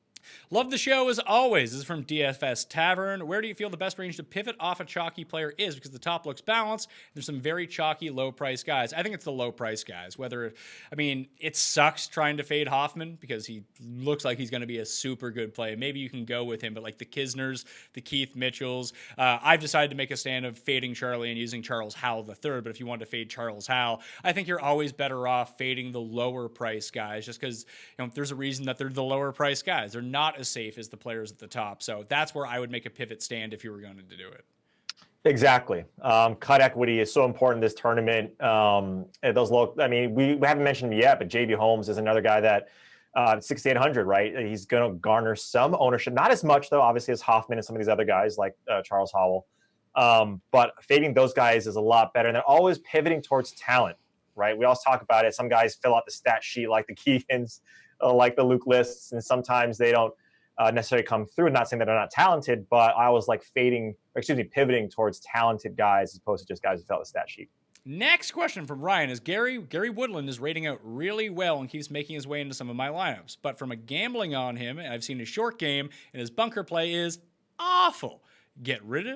Love the show as always. This is from DFS Tavern. Where do you feel the best range to pivot off a chalky player is? Because the top looks balanced. There's some very chalky, low-price guys. I think it's the low-price guys. It sucks trying to fade Hoffman because he looks like he's going to be a super good play. Maybe you can go with him, but like the Kisners, the Keith Mitchells, I've decided to make a stand of fading Charlie and using Charles Howell III. But if you want to fade Charles Howell, I think you're always better off fading the lower-price guys just because there's a reason that they're the lower-price guys. They're not as safe as the players at the top. So that's where I would make a pivot stand if you were going to do it. Exactly. Cut equity is so important in this tournament. We haven't mentioned him yet, but JB Holmes is another guy that 6,800, right? He's going to garner some ownership, not as much though, obviously, as Hoffman and some of these other guys like Charles Howell. But fading those guys is a lot better. And they're always pivoting towards talent, right? We always talk about it. Some guys fill out the stat sheet like the Keegans, like the Luke Lists, and sometimes they don't necessarily come through. Not saying that they're not talented, but I always like pivoting towards talented guys as opposed to just guys who fill out the stat sheet. Next question from Ryan is Gary Woodland is rating out really well and keeps making his way into some of my lineups. But from a gambling on him, I've seen his short game and his bunker play is awful. Get rid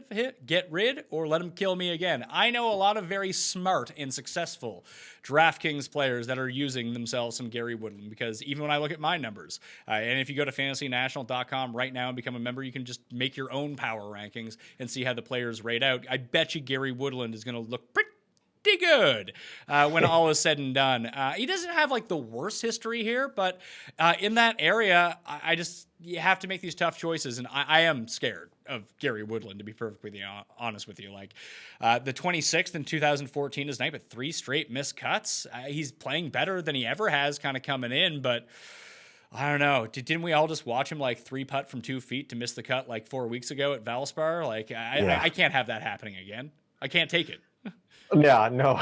or let him kill me again. I know a lot of very smart and successful DraftKings players that are using themselves some Gary Woodland because even when I look at my numbers, and if you go to fantasynational.com right now and become a member, you can just make your own power rankings and see how the players rate out. I bet you Gary Woodland is going to look pretty good when all is said and done. He doesn't have like the worst history here, but in that area, you have to make these tough choices, and I am scared of Gary Woodland, to be perfectly honest with you. Like the 26th in 2014 is night, but 3 straight missed cuts. He's playing better than he ever has kind of coming in, but I don't know. Didn't we all just watch him like 3-putt from 2 feet to miss the cut like 4 weeks ago at Valspar? Like I can't have that happening again. I can't take it. Yeah, no,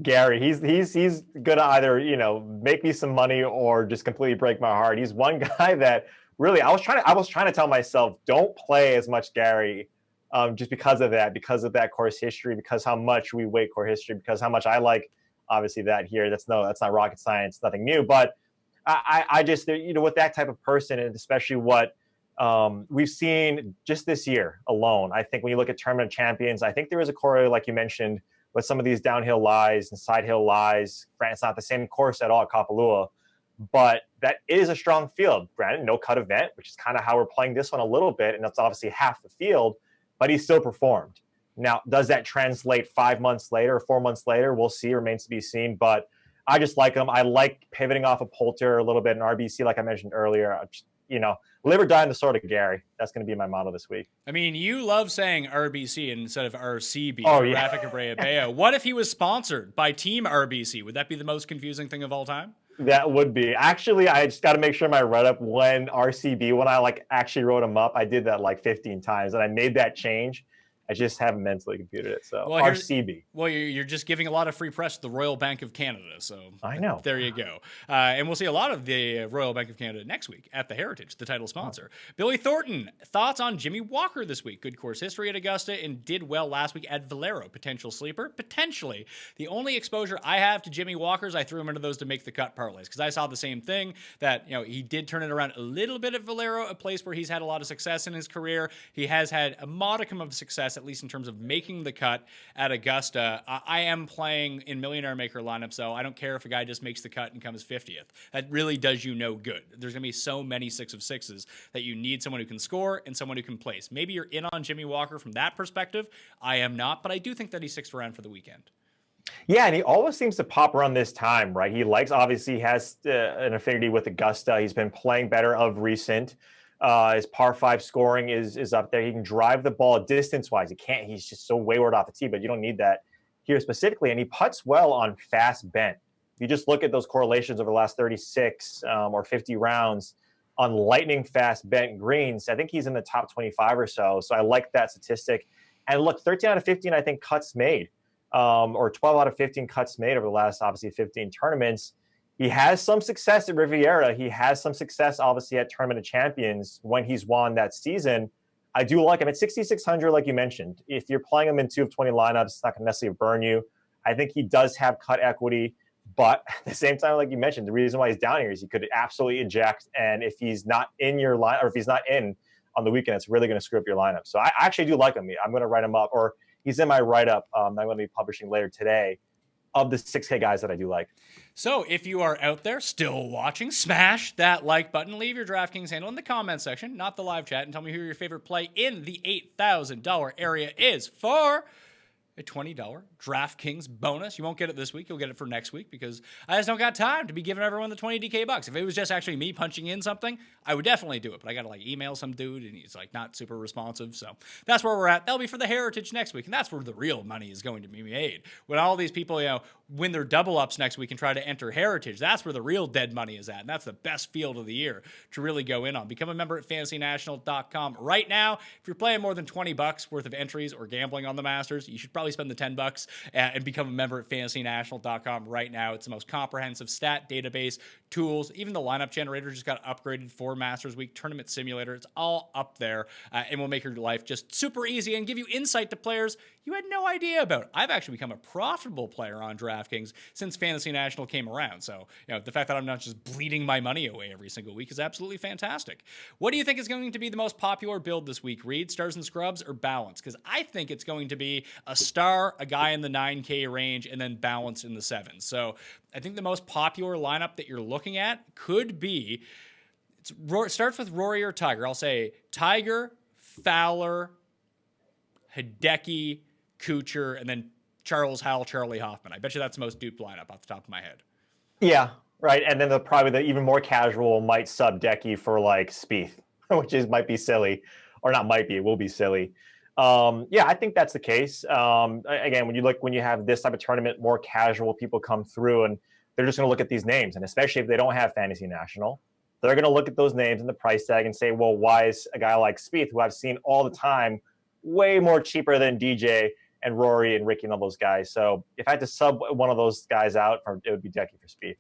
Gary, he's gonna either make me some money or just completely break my heart. He's one guy that really I was trying to tell myself don't play as much Gary, just because of that course history, because how much we weight course history, because how much I like obviously that here. That's not rocket science, nothing new, but I just with that type of person, and especially what we've seen just this year alone. I think when you look at Tournament of Champions, I think there is a correlation, like you mentioned, with some of these downhill lies and side hill lies. Granted, it's not the same course at all at Kapalua, but that is a strong field. Granted, no cut event, which is kind of how we're playing this one a little bit, and that's obviously half the field, but he still performed. Now, does that translate 5 months later or 4 months later? We'll see, remains to be seen, but I just like him. I like pivoting off of Poulter a little bit in RBC, like I mentioned earlier. Live or die in the sword of Gary. That's going to be my motto this week. I mean, you love saying RBC instead of RCB. Oh, yeah. Rafa Cabrera Bello. What if he was sponsored by Team RBC? Would that be the most confusing thing of all time? That would be. Actually, I just got to make sure my write up when RCB, when I like actually wrote him up, I did that like 15 times and I made that change. I just haven't mentally computed it. So well, RCB. Well, you're just giving a lot of free press to the Royal Bank of Canada. So I know. There you go. And we'll see a lot of the Royal Bank of Canada next week at the Heritage, the title sponsor. Billy Thornton, thoughts on Jimmy Walker this week? Good course history at Augusta and did well last week at Valero. Potential sleeper? Potentially. The only exposure I have to Jimmy Walker's, I threw him into those to make the cut parlays because I saw the same thing that, he did turn it around a little bit at Valero, a place where he's had a lot of success in his career. He has had a modicum of success, at least in terms of making the cut at Augusta. I am playing in Millionaire Maker lineups, so I don't care if a guy just makes the cut and comes 50th. That really does you no good. There's going to be so many 6 of 6s that you need someone who can score and someone who can place. Maybe you're in on Jimmy Walker from that perspective. I am not, but I do think that he sticks around for the weekend. Yeah, and he always seems to pop around this time, right? He obviously has an affinity with Augusta. He's been playing better of recent. His par 5 scoring is up there. He can drive the ball distance-wise. He's just so wayward off the tee, but you don't need that here specifically. And he putts well on fast bent. You just look at those correlations over the last 36 or 50 rounds on lightning fast bent greens. I think he's in the top 25 or so. So I like that statistic. And look, 13 out of 15, I think, cuts made, or 12 out of 15 cuts made over the last, obviously, 15 tournaments. He has some success at Riviera. He has some success, obviously, at Tournament of Champions when he's won that season. I do like him at 6,600, like you mentioned. If you're playing him in 2 of 20 lineups, it's not going to necessarily burn you. I think he does have cut equity. But at the same time, like you mentioned, the reason why he's down here is he could absolutely eject. And if he's not in your line, or if he's not in on the weekend, it's really going to screw up your lineup. So I actually do like him. I'm going to write him up, or he's in my write-up I'm going to be publishing later today, of the 6K guys that I do like. So if you are out there still watching, smash that like button, leave your DraftKings handle in the comment section, not the live chat, and tell me who your favorite play in the $8,000 area is for a $20 DraftKings bonus. You won't get it this week. You'll get it for next week because I just don't got time to be giving everyone the 20 DK bucks. If it was just actually me punching in something, I would definitely do it. But I got to like email some dude and he's like not super responsive. So that's where we're at. That'll be for the Heritage next week. And that's where the real money is going to be made. When all these people, win their double ups next week and try to enter Heritage, that's where the real dead money is at. And that's the best field of the year to really go in on. Become a member at fantasynational.com right now. If you're playing more than 20 bucks worth of entries or gambling on the Masters, you should probably spend the 10 bucks and become a member at fantasynational.com right now. It's the most comprehensive stat database, tools, even the lineup generator just got upgraded for Masters Week, tournament simulator. It's all up there and will make your life just super easy and give you insight to players you had no idea about. I've actually become a profitable player on DraftKings since Fantasy National came around. So, the fact that I'm not just bleeding my money away every single week is absolutely fantastic. What do you think is going to be the most popular build this week, Reid? Stars and scrubs or balance? Because I think it's going to be a star, a guy in the 9K range, and then balance in the 7s. So I think the most popular lineup that you're looking at could be, it starts with Rory or Tiger. I'll say Tiger, Fowler, Hideki, Kuchar, and then Charles Howell, Charlie Hoffman. I bet you that's the most duped lineup off the top of my head. Yeah, right. And then probably the even more casual might sub Decky for like Spieth, which might be silly, or not might be, it will be silly. Yeah, I think that's the case. Again, when you have this type of tournament, more casual people come through and they're just going to look at these names. And especially if they don't have Fantasy National, they're going to look at those names and the price tag and say, well, why is a guy like Spieth, who I've seen all the time, way more cheaper than DJ and Rory and Ricky and all those guys? So if I had to sub one of those guys out, it would be Decky for Spieth.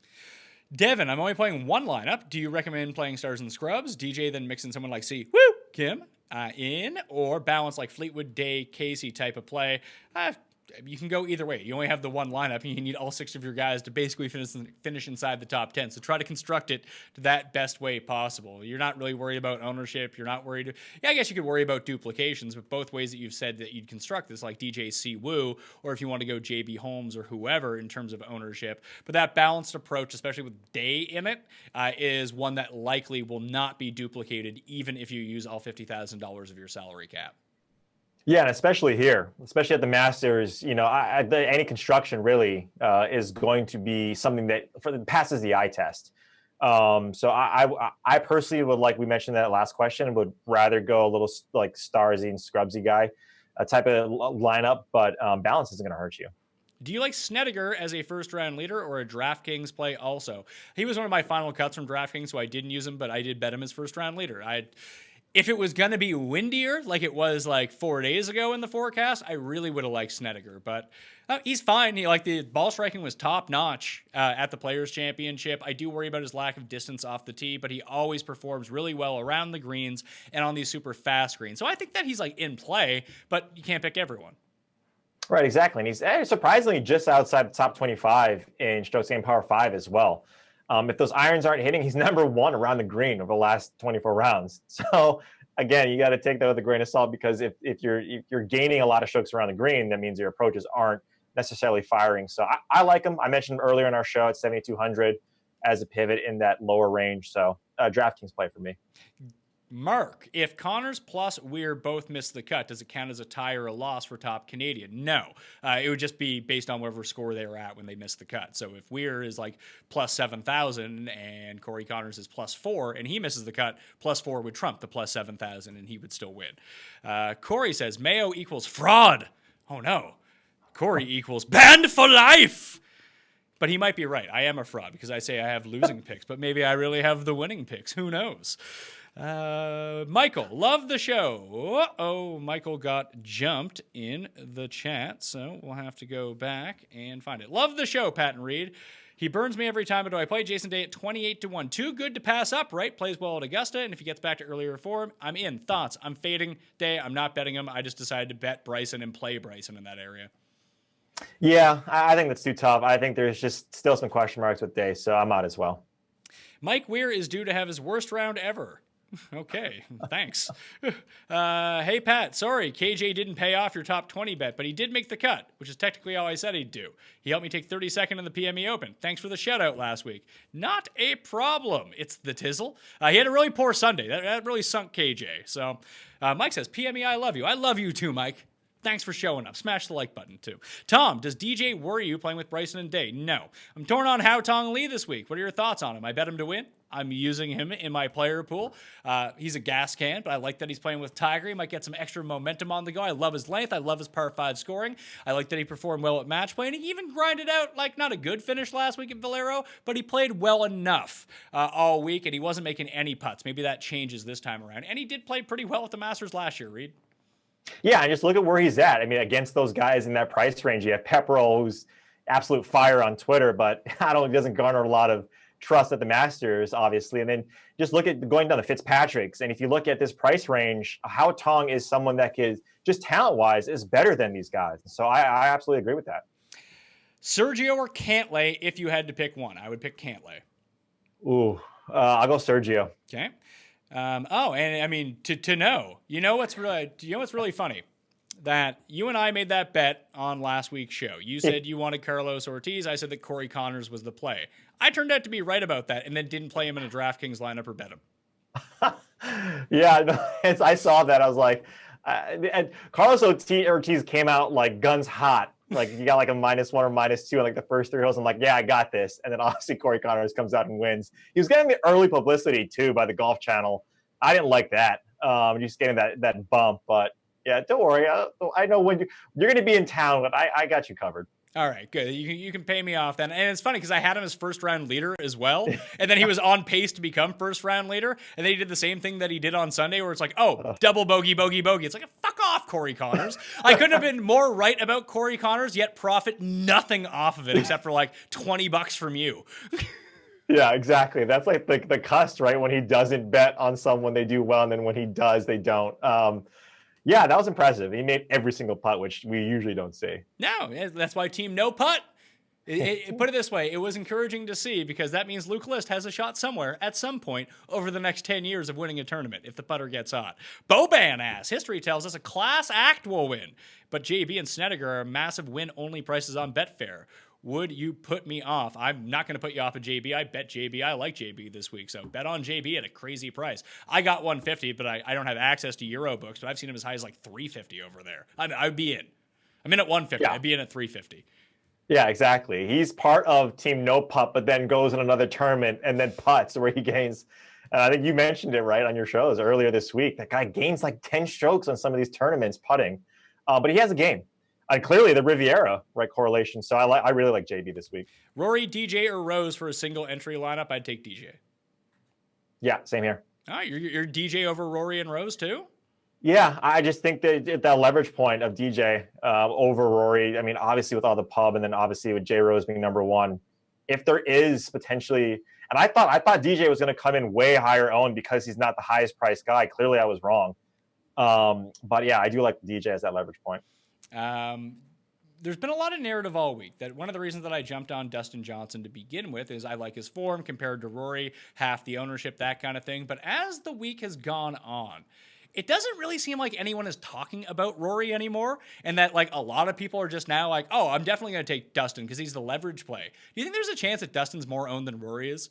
Devin, I'm only playing one lineup. Do you recommend playing stars and scrubs? DJ, then mixing someone like Kim in, or balance like Fleetwood, Day, Casey type of play? You can go either way. You only have the one lineup, and you need all 6 of your guys to basically finish inside the top 10. So try to construct it to that best way possible. You're not really worried about ownership. You're not worried. I guess you could worry about duplications, but both ways that you've said that you'd construct this, like DJ Si Woo, or if you want to go JB Holmes or whoever in terms of ownership. But that balanced approach, especially with Day in it, is one that likely will not be duplicated, even if you use all $50,000 of your salary cap. Yeah, and especially here, especially at the Masters, any construction really is going to be something that passes the eye test. So I personally would, like we mentioned in that last question, would rather go a little like Starsy and Scrubsy guy type of lineup, but balance isn't going to hurt you. Do you like Snedeker as a first-round leader or a DraftKings play also? He was one of my final cuts from DraftKings, so I didn't use him, but I did bet him as first-round leader. If it was going to be windier, like it was like 4 days ago in the forecast, I really would have liked Snedeker. But he's fine. The ball striking was top-notch at the Players' Championship. I do worry about his lack of distance off the tee, but he always performs really well around the greens and on these super fast greens. So I think that he's like in play, but you can't pick everyone. Right, exactly. And he's surprisingly just outside the top 25 in strokes gained Power 5 as well. If those irons aren't hitting, he's number one around the green over the last 24 rounds. So again, you got to take that with a grain of salt, because if you're gaining a lot of strokes around the green, that means your approaches aren't necessarily firing. So I like him. I mentioned him earlier in our show at 7,200 as a pivot in that lower range. So DraftKings play for me. Mark, if Connors plus Weir both miss the cut, does it count as a tie or a loss for top Canadian? No. It would just be based on whatever score they were at when they missed the cut. So if Weir is like plus 7,000 and Corey Connors is plus 4 and he misses the cut, plus 4 would trump the plus 7,000 and he would still win. Corey says Mayo equals fraud. Oh no. Corey equals banned for life. But he might be right. I am a fraud because I say I have losing picks, but maybe I really have the winning picks. Who knows? Michael, love the show. Uh-oh, Michael got jumped in the chat, so we'll have to go back and find it. Love the show, Pat and Reid. He burns me every time, but do I play Jason Day at 28-1? Too good to pass up, right? Plays well at Augusta, and if he gets back to earlier form, I'm in. Thoughts? I'm fading Day. I'm not betting him. I just decided to bet Bryson and play Bryson in that area. Yeah, I think that's too tough. I think there's just still some question marks with Day, so I'm out as well. Mike Weir is due to have his worst round ever. Okay, thanks. Hey, Pat, sorry, KJ didn't pay off your top 20 bet, but he did make the cut, which is technically all I said he'd do. He helped me take 32nd in the PME Open. Thanks for the shout-out last week. Not a problem. It's the tizzle. He had a really poor Sunday. That really sunk KJ. So Mike says, PME, I love you. I love you too, Mike. Thanks for showing up. Smash the like button, too. Tom, does DJ worry you playing with Bryson and Day? No. I'm torn on Hao Tong Lee this week. What are your thoughts on him? I bet him to win. I'm using him in my player pool. He's a gas can, but I like that he's playing with Tiger. He might get some extra momentum on the go. I love his length. I love his par 5 scoring. I like that he performed well at match play, and he even grinded out, like, not a good finish last week at Valero, but he played well enough all week, and he wasn't making any putts. Maybe that changes this time around. And he did play pretty well at the Masters last year, Reid. Yeah, and just look at where he's at. I mean, against those guys in that price range, you have Pepperell, who's absolute fire on Twitter, but he doesn't garner a lot of trust at the Masters, obviously. And then just look at going down the Fitzpatrick's. And if you look at this price range, Hao Tong is someone that is just talent-wise is better than these guys. So I absolutely agree with that. Sergio or Cantlay, if you had to pick one? I would pick Cantlay. Ooh, I'll go Sergio. Okay. And I mean, to know, you know what's really funny? That you and I made that bet on last week's show. You said you wanted Carlos Ortiz. I said that Corey Connors was the play. I turned out to be right about that and then didn't play him in a DraftKings lineup or bet him. Yeah, I saw that. I was like, and Carlos Ortiz came out like guns hot. Like you got like a -1 or -2 on like the first 3 holes. I'm like, yeah, I got this. And then obviously Corey Connors comes out and wins. He was getting the early publicity too by the Golf Channel. I didn't like that. Just getting that bump, but yeah, don't worry. I know when you're going to be in town, but I got you covered. All right, good. You can pay me off then. And it's funny because I had him as first round leader as well. And then he was on pace to become first round leader. And then he did the same thing that he did on Sunday where it's like, oh, double bogey, bogey, bogey. It's like, fuck off, Corey Connors. I couldn't have been more right about Corey Connors, yet profit nothing off of it except for like $20 from you. Yeah, exactly. That's like the cuss, right? When he doesn't bet on someone, they do well. And then when he does, they don't. Yeah, that was impressive. He made every single putt, which we usually don't see. No, that's why team no putt. Put it this way, it was encouraging to see because that means Luke List has a shot somewhere at some point over the next 10 years of winning a tournament if the putter gets hot. Boban asks, history tells us a class act will win, but JB and Snedeker are massive win-only prices on Betfair. Would you put me off? I'm not going to put you off of JB. I bet JB. I like JB this week, so bet on JB at a crazy price. I got 150, but I don't have access to Euro books, but I've seen him as high as like 350 over there. I'd be in. I'm in at 150. Yeah. I'd be in at 350. Yeah, exactly. He's part of Team No Putt, but then goes in another tournament and then putts where he gains. And I think you mentioned it right on your shows earlier this week. That guy gains like 10 strokes on some of these tournaments putting, but he has a game. And clearly the Riviera, right, correlation. So I really like JB this week. Rory, DJ, or Rose for a single entry lineup? I'd take DJ. Yeah, same here. All right, you're DJ over Rory and Rose too? Yeah, I just think that leverage point of DJ over Rory, I mean, obviously with all the pub and then obviously with J Rose being number one, if there is potentially, and I thought DJ was going to come in way higher owned because he's not the highest priced guy. Clearly I was wrong. But yeah, I do like DJ as that leverage point. There's been a lot of narrative all week that one of the reasons that I jumped on Dustin Johnson to begin with is I like his form compared to Rory, half the ownership, that kind of thing. But as the week has gone on, it doesn't really seem like anyone is talking about Rory anymore, and that like a lot of people are just now like, oh, I'm definitely going to take Dustin because he's the leverage play. Do you think there's a chance that Dustin's more owned than Rory is?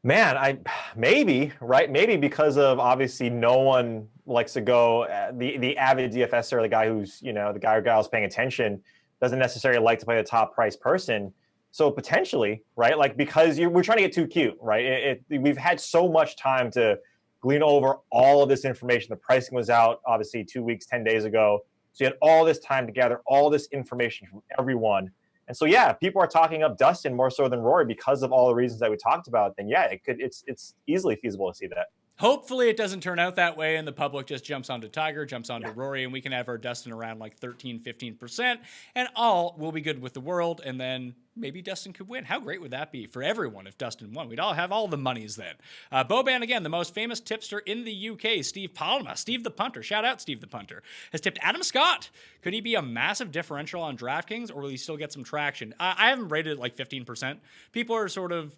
Man, maybe, right? Maybe because of obviously no one likes to go, the avid DFSer, the guy who's, the guy or gal who's paying attention doesn't necessarily like to play the top price person. So potentially, right? Like, because we're trying to get too cute, right? We've had so much time to glean over all of this information. The pricing was out, obviously, 2 weeks, 10 days ago. So you had all this time to gather all this information from everyone. And so, yeah, if people are talking up Dustin more so than Rory because of all the reasons that we talked about, then yeah, it's easily feasible to see that. Hopefully it doesn't turn out that way and the public just jumps onto Tiger, jumps onto Rory, and we can have our Dustin around like 13, 15%, and all will be good with the world, and then maybe Dustin could win. How great would that be for everyone if Dustin won? We'd all have all the monies then. Boban, again, the most famous tipster in the UK, Steve Palma, Steve the Punter, shout out Steve the Punter, has tipped Adam Scott. Could he be a massive differential on DraftKings, or will he still get some traction? I haven't rated it like 15%. People are sort of,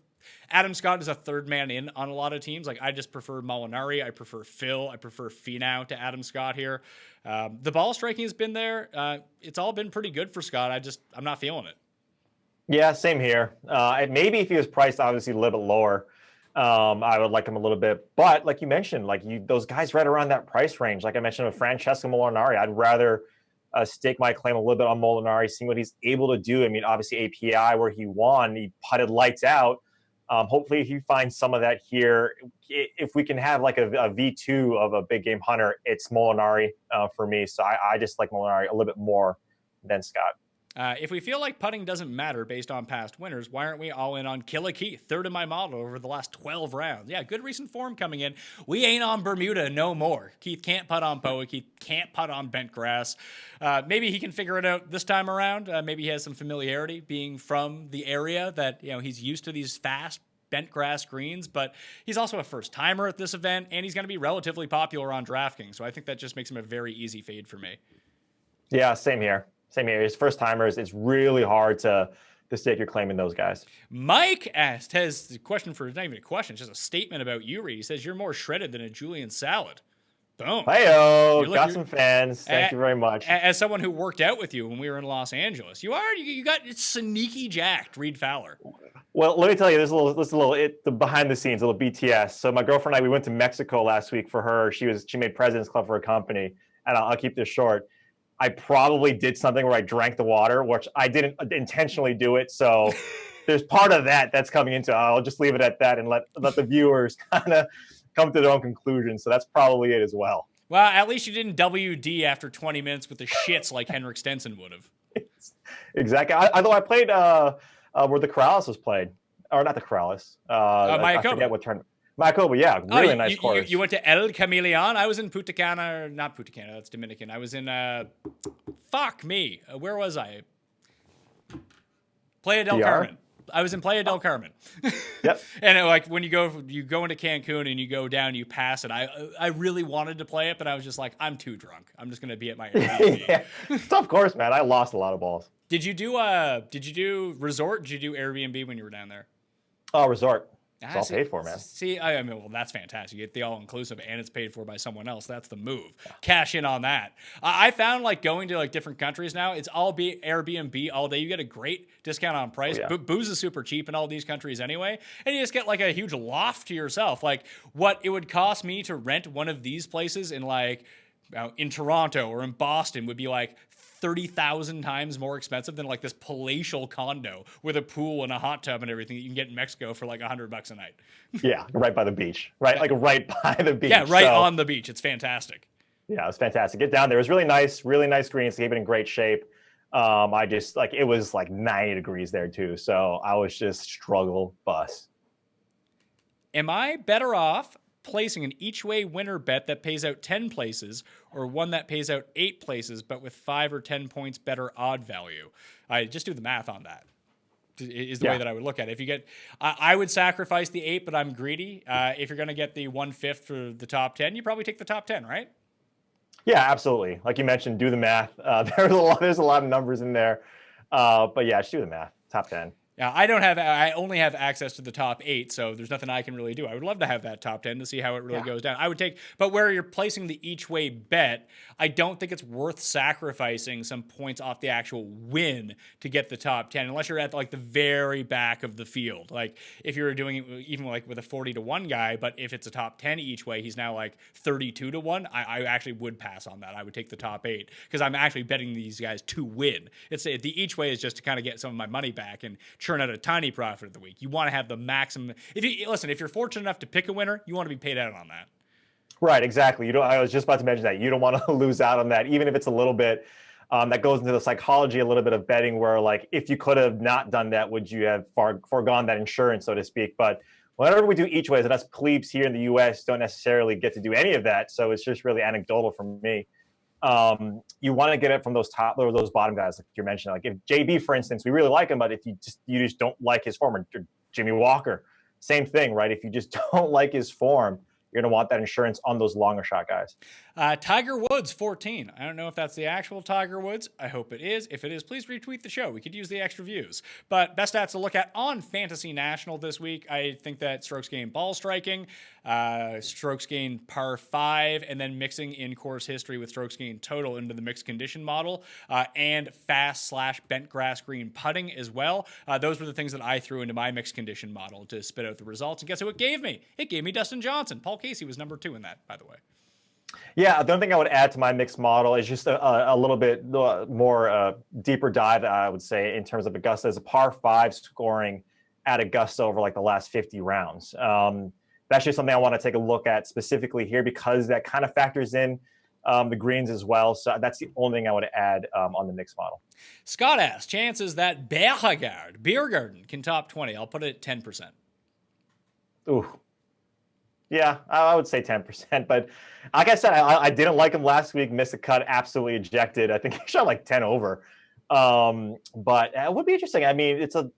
Adam Scott is a third man in on a lot of teams. Like, I just prefer Molinari. I prefer Phil. I prefer Finau to Adam Scott here. The ball striking has been there. It's all been pretty good for Scott. I'm not feeling it. Yeah, same here. Maybe if he was priced obviously a little bit lower, I would like him a little bit. But like you mentioned, those guys right around that price range, like I mentioned with Francesco Molinari, I'd rather stake my claim a little bit on Molinari, seeing what he's able to do. I mean, obviously API where he won, he putted lights out. Hopefully he finds some of that here. If we can have like a V2 of a big game hunter, it's Molinari for me. So I just like Molinari a little bit more than Scott. If we feel like putting doesn't matter based on past winners, why aren't we all in on Killer Keith, third in my model over the last 12 rounds? Yeah, good recent form coming in. We ain't on Bermuda no more. Keith can't putt on Poa. Keith can't putt on bent grass. Maybe he can figure it out this time around. Maybe he has some familiarity being from the area that, he's used to these fast bent grass greens, but he's also a first timer at this event, and he's going to be relatively popular on DraftKings. So I think that just makes him a very easy fade for me. Yeah, same here. Same here. His first timers, it's really hard to stake your claim in those guys. Mike has the question for, not even a question, it's just a statement about you, Reed. He says, you're more shredded than a Julian salad. Boom. Hey-o, got some fans. Thank you very much. As someone who worked out with you when we were in Los Angeles, you got sneaky jacked Reid Fowler. Well, let me tell you, there's a little the behind the scenes, a little BTS. So my girlfriend and I, we went to Mexico last week for her. She made President's Club for her company, and I'll keep this short. I probably did something where I drank the water, which I didn't intentionally do it. So there's part of that's coming into it. I'll just leave it at that and let the viewers kind of come to their own conclusions. So that's probably it as well. Well, at least you didn't WD after 20 minutes with the shits like Henrik Stenson would have. Exactly. Although I played where the Corrales was played. Or not the Corrales. I forget what tournament. Mayakoba, yeah, really nice course. You went to El Camaleon? I was in Putacana, or not Putacana, that's Dominican. I was in, where was I? Playa del Carmen. I was in Playa del Carmen. Yep. And when you go into Cancun and you go down, you pass it. I really wanted to play it, but I was just like, I'm too drunk. I'm just going to be at my Airbnb. Yeah. Tough course, man. I lost a lot of balls. Did you do resort? Did you do Airbnb when you were down there? Oh, resort. It's all paid for, man. See, I mean, well, that's fantastic. You get the all-inclusive, and it's paid for by someone else. That's the move. Yeah. Cash in on that. I found, going to, different countries now, it's all be Airbnb all day. You get a great discount on price. Oh, yeah. Booze is super cheap in all these countries anyway, and you just get, a huge loft to yourself. What it would cost me to rent one of these places in, in Toronto or in Boston would be, 30,000 times more expensive than this palatial condo with a pool and a hot tub and everything that you can get in Mexico for $100 a night. Yeah, right by the beach, right? Right by the beach. Yeah, right on the beach. It's fantastic. Yeah, it was fantastic. Get down there. It was really nice greens. They gave it in great shape. I just like it was like 90 degrees there too. So I was just struggle bus. Am I better off placing an each way winner bet that pays out 10 places or one that pays out 8 places but with 5 or 10 points better odd value? I just do the math on that. Is the way that I would look at it. If you get, I would sacrifice the 8, but I'm greedy. If you're going to get the 1/5 for the top 10, you probably take the top 10, right? Yeah, absolutely. Like you mentioned, do the math. There's a lot of numbers in there, but yeah, just do the math. Top 10. Yeah, I only have access to the top 8, so there's nothing I can really do. I would love to have that top 10 to see how it really goes down. I would take, but where you're placing the each way bet, I don't think it's worth sacrificing some points off the actual win to get the top 10, unless you're at like the very back of the field. Like if you're doing it even like with a 40-1 guy, but if it's a top 10 each way, he's now like 32-1. I actually would pass on that. I would take the top 8 because I'm actually betting these guys to win. It's the each way is just to kind of get some of my money back and churn out a tiny profit of the week. You want to have the maximum. If you're fortunate enough to pick a winner, you want to be paid out on that. Right, exactly. I was just about to mention that. You don't want to lose out on that, even if it's a little bit. That goes into the psychology a little bit of betting, where like if you could have not done that, would you have foregone that insurance, so to speak? But whenever we do each ways, and us plebes here in the U.S. don't necessarily get to do any of that, so it's just really anecdotal for me. You want to get it from those top or those bottom guys, like you're mentioning. Like if JB, for instance, we really like him, but if you just don't like his form, or Jimmy Walker, same thing, right? If you just don't like his form, you're going to want that insurance on those longer shot guys. Tiger Woods, 14. I don't know if that's the actual Tiger Woods. I hope it is. If it is, please retweet the show. We could use the extra views. But best stats to look at on Fantasy National this week. I think that strokes gained ball striking, strokes gained par 5, and then mixing in course history with strokes gained total into the mixed condition model, and fast/bent grass green putting as well. Those were the things that I threw into my mixed condition model to spit out the results. And guess who it gave me? It gave me Dustin Johnson. Paul Casey was number 2 in that, by the way. Yeah, the only thing I would add to my mixed model is just a little bit more deeper dive, I would say, in terms of Augusta. Is a par 5 scoring at Augusta over like the last 50 rounds. That's just something I want to take a look at specifically here because that kind of factors in the greens as well. So that's the only thing I would add on the mixed model. Scott asks, chances that Biergarten can top 20. I'll put it at 10%. Ooh. Yeah, I would say 10%. But like I said, I didn't like him last week. Missed a cut, absolutely ejected. I think he shot like 10 over. But it would be interesting. I mean, it's a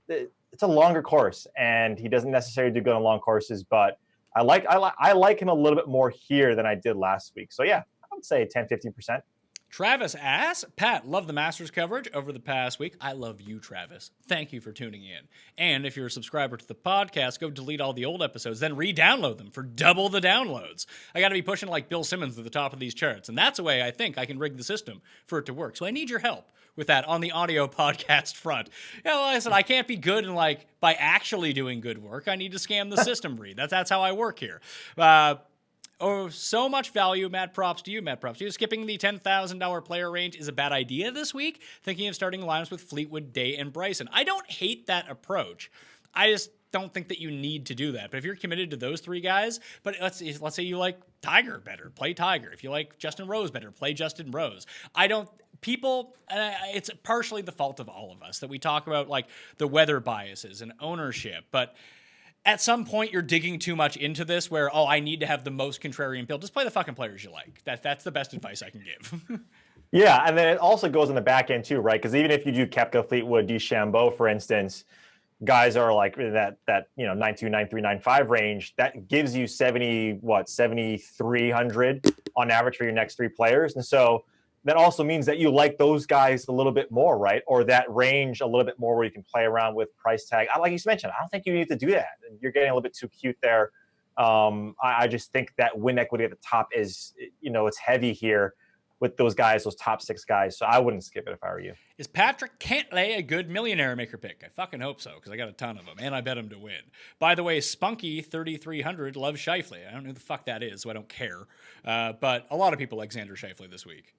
longer course, and he doesn't necessarily do good on long courses. But I like him a little bit more here than I did last week. So yeah, I would say 10-15%. Travis asks, Pat, love the Masters coverage over the past week. I love you, Travis. Thank you for tuning in. And if you're a subscriber to the podcast, go delete all the old episodes, then re-download them for double the downloads. I got to be pushing like Bill Simmons to the top of these charts, and that's a way I think I can rig the system for it to work. So I need your help with that on the audio podcast front. You know, like I said, I can't be good and like by actually doing good work. I need to scam the system, Reed. That's how I work here. Oh, so much value. Mad props to you, Mad props to you. Skipping the $10,000 player range is a bad idea this week. Thinking of starting lineups with Fleetwood, Day, and Bryson. I don't hate that approach. I just don't think that you need to do that. But if you're committed to those 3 guys, but let's say you like Tiger better, play Tiger. If you like Justin Rose better, play Justin Rose. It's partially the fault of all of us that we talk about like the weather biases and ownership, but at some point, you're digging too much into this where, I need to have the most contrarian build. Just play the fucking players you like. That's the best advice I can give. Yeah, and then it also goes on the back end too, right? Because even if you do Koepka, Fleetwood, DeChambeau, for instance, guys are like that 9.2, 9.3, 9.5 range. That gives you 7,300 on average for your next 3 players. And so that also means that you like those guys a little bit more, right? Or that range a little bit more where you can play around with price tag. Like you mentioned, I don't think you need to do that. You're getting a little bit too cute there. I just think that win equity at the top is, it's heavy here with those guys, those top 6 guys. So I wouldn't skip it if I were you. Is Patrick Cantlay a good millionaire maker pick? I fucking hope so, because I got a ton of them, and I bet him to win. By the way, Spunky 3300 loves Scheifele. I don't know who the fuck that is, so I don't care. But a lot of people like Xander Scheifele this week.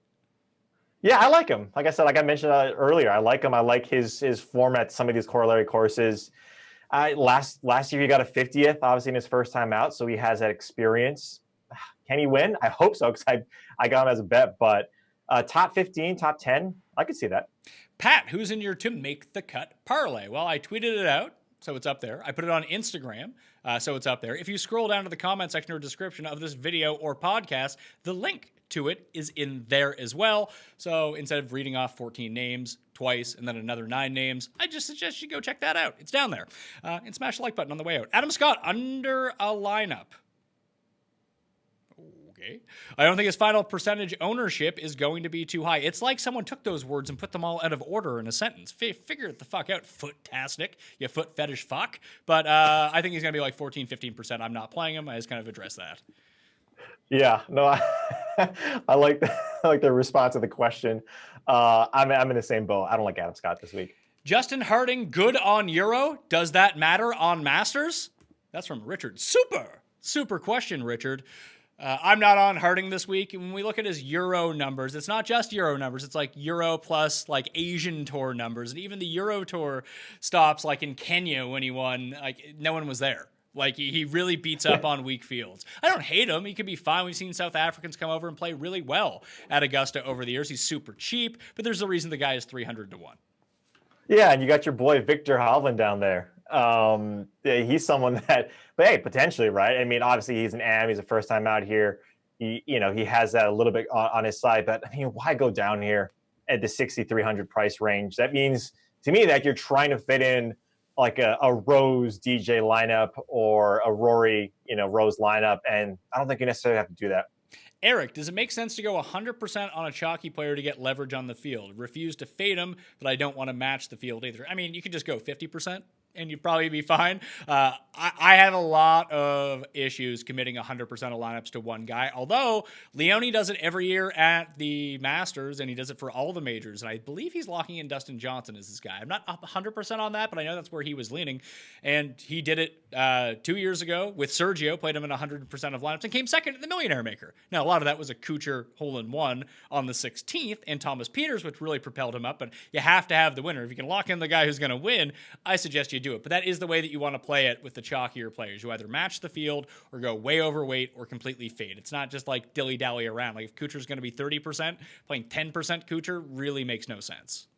Yeah, I like him. Like I said, like I mentioned earlier, I like him. I like his form at some of these corollary courses. Last year, he got a 50th, obviously in his first time out, so he has that experience. can he win? I hope so, because I got him as a bet. But top 15, top 10, I could see that. Pat, who's in your to make the cut parlay? Well, I tweeted it out, so it's up there. I put it on Instagram, so it's up there. If you scroll down to the comment section or description of this video or podcast, the link to it is in there as well. So instead of reading off 14 names twice and then another 9 names, I just suggest you go check that out. It's down there. And smash the like button on the way out. Adam Scott, under a lineup. Okay. I don't think his final percentage ownership is going to be too high. It's like someone took those words and put them all out of order in a sentence. Figure it the fuck out, foot-tastic, you foot fetish fuck. But I think he's going to be like 14, 15%. I'm not playing him. I just kind of address that. Yeah, no, I like the response to the question. I'm in the same boat. I don't like Adam Scott this week. Justin Harding, good on Euro. Does that matter on Masters? That's from Richard. Super question, Richard. I'm not on Harding this week. When we look at his Euro numbers, it's not just Euro numbers. It's like Euro plus like Asian Tour numbers. And even the Euro Tour stops like in Kenya when he won, like no one was there. Like, he really beats up on weak fields. I don't hate him. He could be fine. We've seen South Africans come over and play really well at Augusta over the years. He's super cheap, but there's a reason the guy is 300 to 1. Yeah, and you got your boy Victor Hovland down there. Yeah, he's someone that, but hey, potentially, right? I mean, obviously he's an AM. He's a first time out here. He has that a little bit on his side, but I mean, why go down here at the 6,300 price range? That means to me that you're trying to fit in like a Rose DJ lineup or a Rory, Rose lineup. And I don't think you necessarily have to do that. Eric, does it make sense to go 100% on a chalky player to get leverage on the field? Refuse to fade him, but I don't want to match the field either. I mean, you could just go 50% and you'd probably be fine. I have a lot of issues committing 100% of lineups to one guy, although Leone does it every year at the Masters, and he does it for all the majors, and I believe he's locking in Dustin Johnson as his guy. I'm not 100% on that, but I know that's where he was leaning, and he did it 2 years ago with Sergio, played him in 100% of lineups, and came second in the Millionaire Maker. Now, a lot of that was a Kuchar hole-in-one on the 16th, and Thomas Peters, which really propelled him up, but you have to have the winner. If you can lock in the guy who's going to win, I suggest you do it. But that is the way that you want to play it with the chalkier players. You either match the field or go way overweight or completely fade. It's not just like dilly-dally around. Like if Kuchar's going to be 30%, playing 10% Kuchar really makes no sense.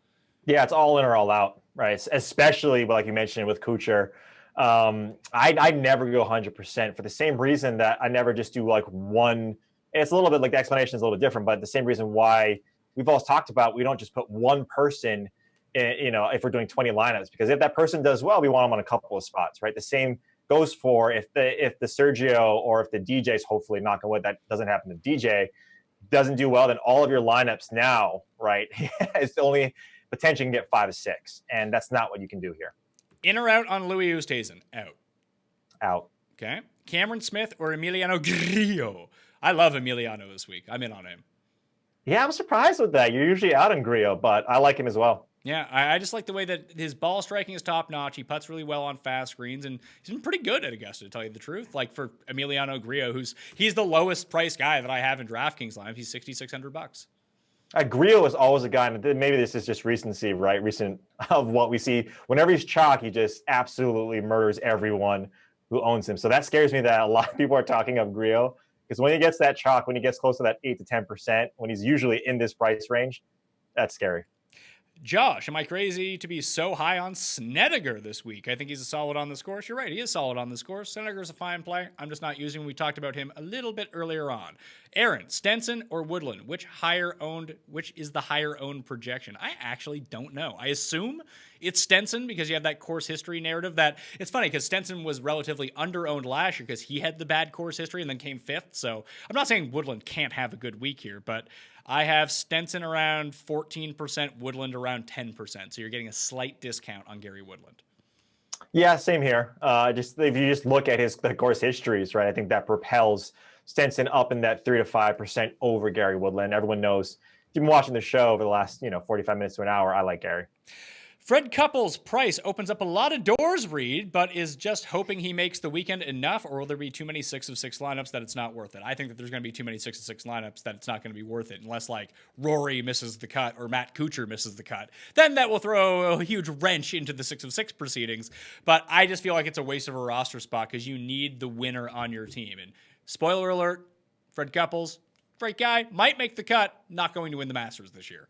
Yeah, it's all in or all out, right? Especially, like you mentioned, with Kuchar. I never go 100% for the same reason that I never just do like one. It's a little bit like the explanation is a little bit different, but the same reason why we've always talked about we don't just put one person if we're doing 20 lineups, because if that person does well, we want them on a couple of spots, right? The same goes for if the Sergio or if the DJ's, hopefully knock on wood, that doesn't happen to DJ, doesn't do well, then all of your lineups now, right, it's only potentially can get 5 to 6, and that's not what you can do here. In or out on Louis Oosthuizen? Out. Okay. Cameron Smith or Emiliano Grillo? I love Emiliano this week. I'm in on him. Yeah, I'm surprised with that. You're usually out on Grillo, but I like him as well. Yeah, I just like the way that his ball striking is top-notch. He putts really well on fast greens, and he's been pretty good at Augusta, to tell you the truth. Like for Emiliano Grillo, he's the lowest price guy that I have in DraftKings line. He's $6,600. Grillo is always a guy, and maybe this is just recency, right? Recent of what we see. Whenever he's chalk, he just absolutely murders everyone who owns him. So that scares me that a lot of people are talking of Grillo, because when he gets that chalk, when he gets close to that 8 to 10%, when he's usually in this price range, that's scary. Josh, am I crazy to be so high on Snedeker this week? I think he's a solid on this course. You're right, he is solid on this course. Snedeker's a fine play. I'm just not using him. We talked about him a little bit earlier on. Aaron, Stenson or Woodland? Which is the higher owned projection? I actually don't know. I assume it's Stenson because you have that course history narrative. That it's funny because Stenson was relatively under-owned last year because he had the bad course history and then came 5th. So I'm not saying Woodland can't have a good week here, but I have Stenson around 14%, Woodland around 10%. So you're getting a slight discount on Gary Woodland. Yeah, same here. If you just look at the course histories, right, I think that propels Stenson up in that 3 to 5% over Gary Woodland. Everyone knows, if you've been watching the show over the last 45 minutes to an hour, I like Gary. Fred Couples' price opens up a lot of doors, Reed, but is just hoping he makes the weekend enough, or will there be too many 6 of 6 lineups that it's not worth it? I think that there's going to be too many 6 of 6 lineups that it's not going to be worth it, unless like Rory misses the cut or Matt Kuchar misses the cut. Then that will throw a huge wrench into the 6 of 6 proceedings. But I just feel like it's a waste of a roster spot because you need the winner on your team. And spoiler alert, Fred Couples, great guy, might make the cut, not going to win the Masters this year.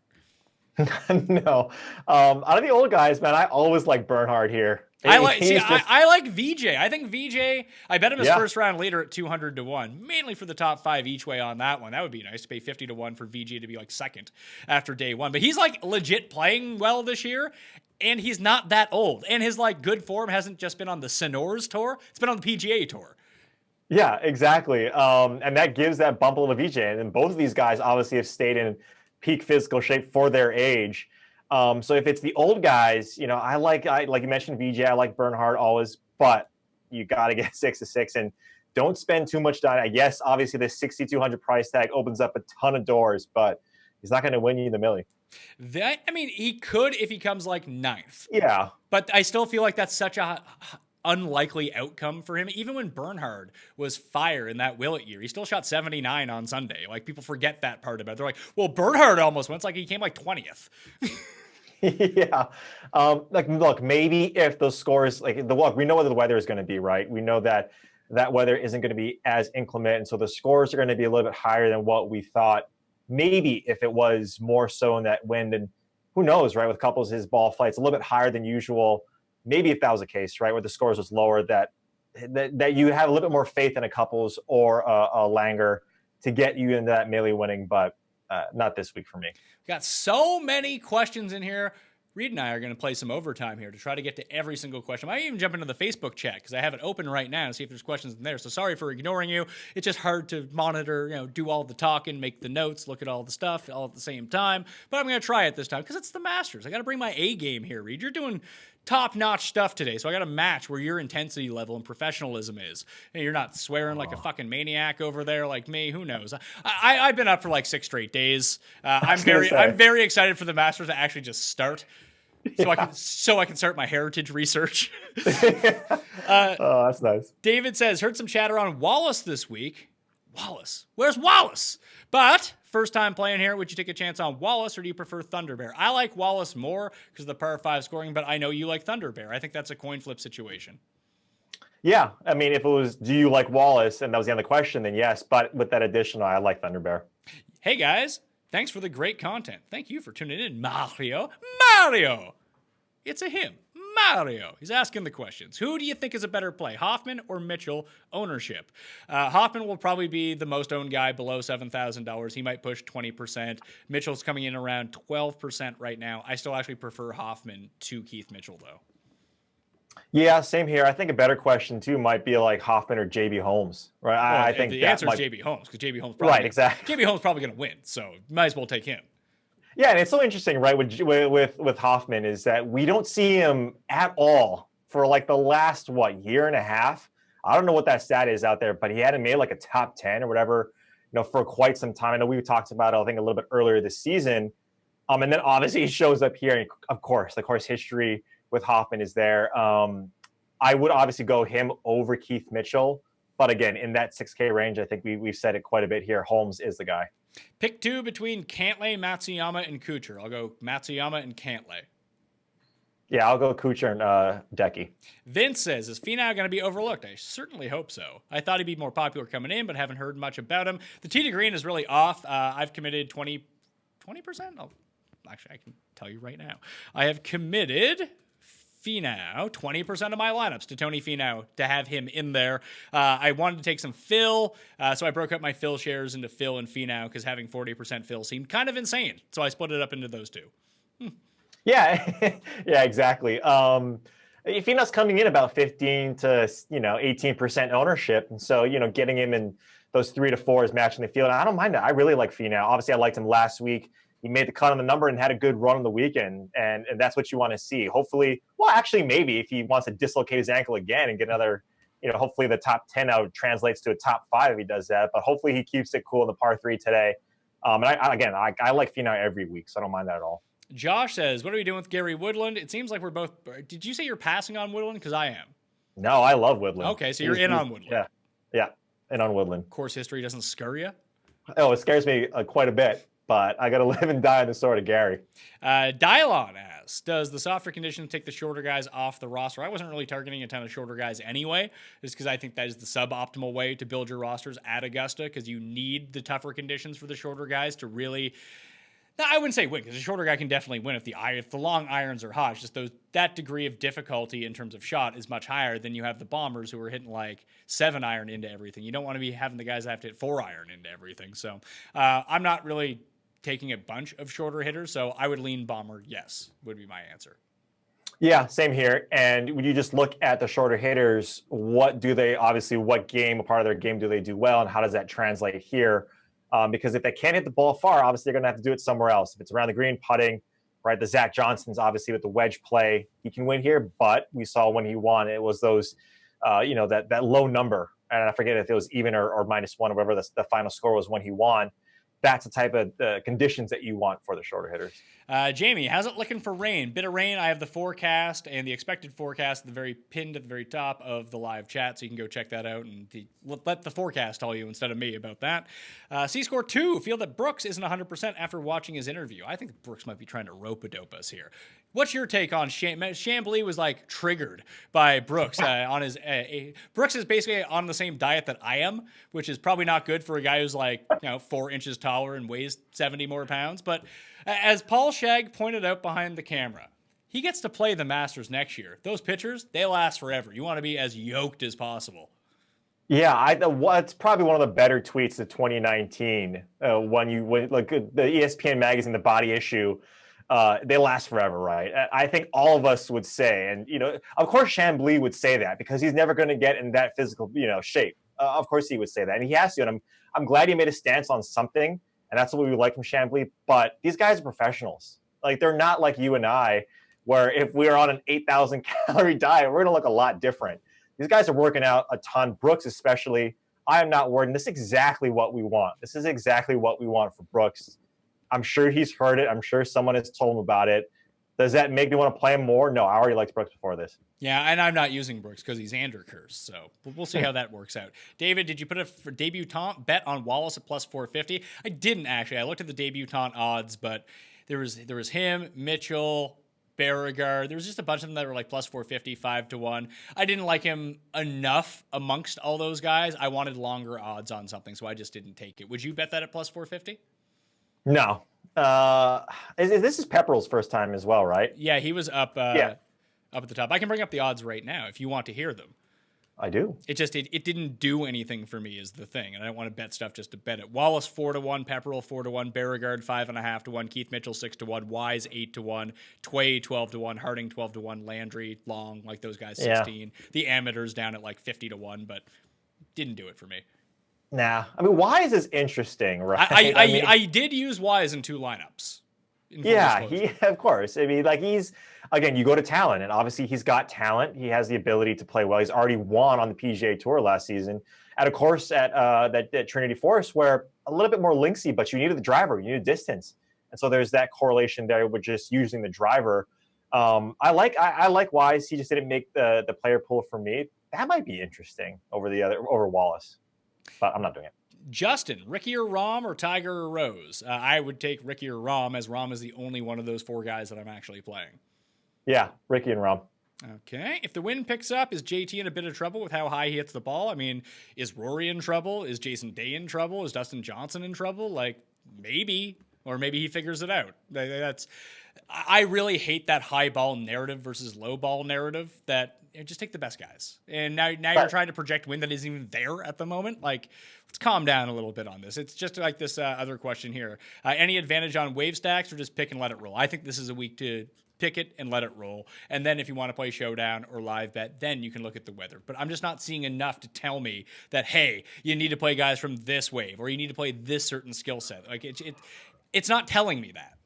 No. Out of the old guys, man, I always like Bernhard here. I like VJ. I think VJ, I bet him his Yeah. first round leader at 200-1, mainly for the top 5 each way on that one. That would be nice to pay 50-1 for VJ to be like second after day one. But he's like legit playing well this year, and he's not that old. And his like good form hasn't just been on the Sonors tour, it's been on the PGA tour. Yeah, exactly. And that gives that bump a little VJ. And both of these guys obviously have stayed in peak physical shape for their age. So if it's the old guys, you know, I like you mentioned VJ, I like Bernhard always, but you got to get 6-6 and don't spend too much time. Yes, obviously the 6,200 price tag opens up a ton of doors, but he's not going to win you the millie. He could if he comes like 9th. Yeah. But I still feel like that's such a unlikely outcome for him. Even when Bernhard was fire in that Willett year, he still shot 79 on Sunday. Like, people forget that part about it. They're like, well, Bernhard almost went. It's like he came like 20th. Yeah. Look, maybe if those scores, we know what the weather is going to be, right? We know that weather isn't going to be as inclement. And so the scores are going to be a little bit higher than what we thought. Maybe if it was more so in that wind, and who knows, right? With Couples, his ball flight's a little bit higher than usual. Maybe if that was the case, right, where the scores was lower, that you have a little bit more faith in a Couples or a Langer to get you into that millie winning, but not this week for me. We got so many questions in here. Reed and I are going to play some overtime here to try to get to every single question. I might even jump into the Facebook chat because I have it open right now to see if there's questions in there. So sorry for ignoring you. It's just hard to monitor, do all the talking, make the notes, look at all the stuff all at the same time. But I'm going to try it this time because it's the Masters. I got to bring my A game here, Reed. You're doing top-notch stuff today, so I got to match where your intensity level and professionalism is. You're not swearing like a fucking maniac over there like me. Who knows? I've been up for like 6 straight days. I'm very excited for the Masters to actually just start. So I can start my heritage research. Oh, that's nice. David says, heard some chatter on Wallace this week. Wallace? Where's Wallace? But first time playing here, would you take a chance on Wallace or do you prefer Thunder Bear? I like Wallace more because of the par 5 scoring, but I know you like Thunder Bear. I think that's a coin flip situation. Yeah. I mean, if it was, do you like Wallace? And that was the other question, then yes. But with that additional, I like Thunder Bear. Hey, guys. Thanks for the great content. Thank you for tuning in, Mario. It's a him. Mario. He's asking the questions. Who do you think is a better play, Hoffman or Mitchell ownership? Hoffman will probably be the most owned guy below $7,000. He might push 20%. Mitchell's coming in around 12% right now. I still actually prefer Hoffman to Keith Mitchell, though. Yeah, same here. I think a better question, too, might be like Hoffman or JB Holmes, right? Well, I think the answer is JB Holmes because JB Holmes exactly. JB Holmes probably going to win, so might as well take him. Yeah, and it's so interesting, right, with Hoffman is that we don't see him at all for like the last, year and a half. I don't know what that stat is out there, but he hadn't made like a top 10 or whatever, for quite some time. I know we talked about it, I think, a little bit earlier this season. And then obviously he shows up here, and of course, history with Hoffman is there. I would obviously go him over Keith Mitchell. But again, in that 6K range, I think we've said it quite a bit here. Holmes is the guy. Pick 2 between Cantlay, Matsuyama, and Kuchar. I'll go Matsuyama and Cantlay. Yeah, I'll go Kuchar and Decky. Vince says, is Finau going to be overlooked? I certainly hope so. I thought he'd be more popular coming in, but haven't heard much about him. The tee to green is really off. I've committed 20%? Actually, I can tell you right now. I have committed Finau, 20% of my lineups to Tony Finau to have him in there. I wanted to take some Phil, so I broke up my Phil shares into Phil and Finau because having 40% Phil seemed kind of insane. So I split it up into those 2. Yeah, yeah, exactly. Finau's coming in about 15 to 18% ownership, and so getting him in those 3 to 4 is matching the field. And I don't mind that. I really like Finau. Obviously, I liked him last week. He made the cut on the number and had a good run on the weekend, and that's what you want to see. Hopefully, actually, maybe if he wants to dislocate his ankle again and get another, hopefully the top 10 out translates to a top 5 if he does that. But hopefully he keeps it cool in the par 3 today. And I like Finau every week, so I don't mind that at all. Josh says, what are we doing with Gary Woodland? It seems like we're both. Did you say you're passing on Woodland? Because I am. No, I love Woodland. Okay, so you're in on Woodland. Yeah, in on Woodland. Course history doesn't scare you? Oh, it scares me quite a bit. but I got to live and die on the sword of Gary. Dylon asks, does the softer conditions take the shorter guys off the roster? I wasn't really targeting a ton of shorter guys anyway, just because I think that is the suboptimal way to build your rosters at Augusta, because you need the tougher conditions for the shorter guys to really... Now, I wouldn't say win, because a shorter guy can definitely win if the long irons are hot. It's just that degree of difficulty in terms of shot is much higher than you have the bombers who are hitting like 7-iron into everything. You don't want to be having the guys that have to hit 4-iron into everything. So I'm not really taking a bunch of shorter hitters, so I would lean bomber, yes, would be my answer. Yeah, same here. And when you just look at the shorter hitters, what game, a part of their game do they do well, and how does that translate here? Because if they can't hit the ball far, obviously they're going to have to do it somewhere else. If it's around the green, putting, right? The Zach Johnsons, obviously with the wedge play, he can win here. But we saw when he won, it was those, that low number. And I forget if it was even or -1 or whatever the final score was when he won. That's the type of conditions that you want for the shorter hitters. Jamie, how's it looking for rain? Bit of rain. I have the forecast and the expected forecast pinned at the very top of the live chat, so you can go check that out and let the forecast tell you instead of me about that. C-Score 2, feel that Brooks isn't 100% after watching his interview. I think Brooks might be trying to rope-a-dope us here. What's your take on Chambly was like triggered by Brooks on his... Brooks is basically on the same diet that I am, which is probably not good for a guy who's 4 inches taller and weighs 70 more pounds. But as Paul Shag pointed out behind the camera, he gets to play the Masters next year. Those pitchers, they last forever. You want to be as yoked as possible. Yeah, it's probably one of the better tweets of 2019 when the ESPN magazine, the body issue. They last forever, right? I think all of us would say, and of course Chambly would say that because he's never going to get in that physical, shape. Of course he would say that, and he has to. And I'm glad he made a stance on something, and that's what we would like from Chambly. But these guys are professionals. Like, they're not like you and I, where if we're on an 8,000 calorie diet, we're going to look a lot different. These guys are working out a ton. Brooks especially. I am not worried. And this is exactly what we want. This is exactly what we want for Brooks. I'm sure he's heard it. I'm sure someone has told him about it. Does that make me want to play him more? No, I already liked Brooks before this. Yeah, and I'm not using Brooks because he's Ander cursed, so we'll see how that works out. David, did you put a debutante bet on Wallace at plus 450? I didn't actually. I looked at the debutante odds, but there was him, Mitchell, Beauregard. There was just a bunch of them that were like plus 450, 5-1. I didn't like him enough amongst all those guys. I wanted longer odds on something, so I just didn't take it. Would you bet that at plus 450? No. This is Pepperell's first time as well, right? Yeah, he was up at the top. I can bring up the odds right now if you want to hear them. I do. It didn't do anything for me is the thing, and I don't want to bet stuff just to bet it. Wallace 4-1, Pepperell 4-1, Beauregard 5.5-1, Keith Mitchell 6-1, Wise 8-1, Tway 12-1, Harding 12-1, Landry, Long, like those guys 16. Yeah. The amateurs down at like 50-1, but didn't do it for me. Nah, I mean, Wise is interesting, right? I did use Wise in 2 lineups. Of course. I mean, again, you go to talent, and obviously he's got talent. He has the ability to play well. He's already won on the PGA Tour last season at a course at Trinity Forest where a little bit more linksy, but you needed the driver, you needed distance. And so there's that correlation there with just using the driver. I like Wise. He just didn't make the player pool for me. That might be interesting over Wallace. But I'm not doing it. Justin, Ricky or Rahm or Tiger or Rose? I would take Ricky or Rahm, as Rahm is the only one of those 4 guys that I'm actually playing. Yeah, Ricky and Rahm. Okay. If the wind picks up, is JT in a bit of trouble with how high he hits the ball? I mean, is Rory in trouble? Is Jason Day in trouble? Is Dustin Johnson in trouble? Like, maybe. Or maybe he figures it out. I really hate that high ball narrative versus low ball narrative that just take the best guys. And now you're trying to project win that isn't even there at the moment. Like, let's calm down a little bit on this. It's just like this other question here. Any advantage on wave stacks or just pick and let it roll? I think this is a week to pick it and let it roll. And then if you want to play showdown or live bet, then you can look at the weather. But I'm just not seeing enough to tell me that, hey, you need to play guys from this wave or you need to play this certain skill set. Like, it's not telling me that.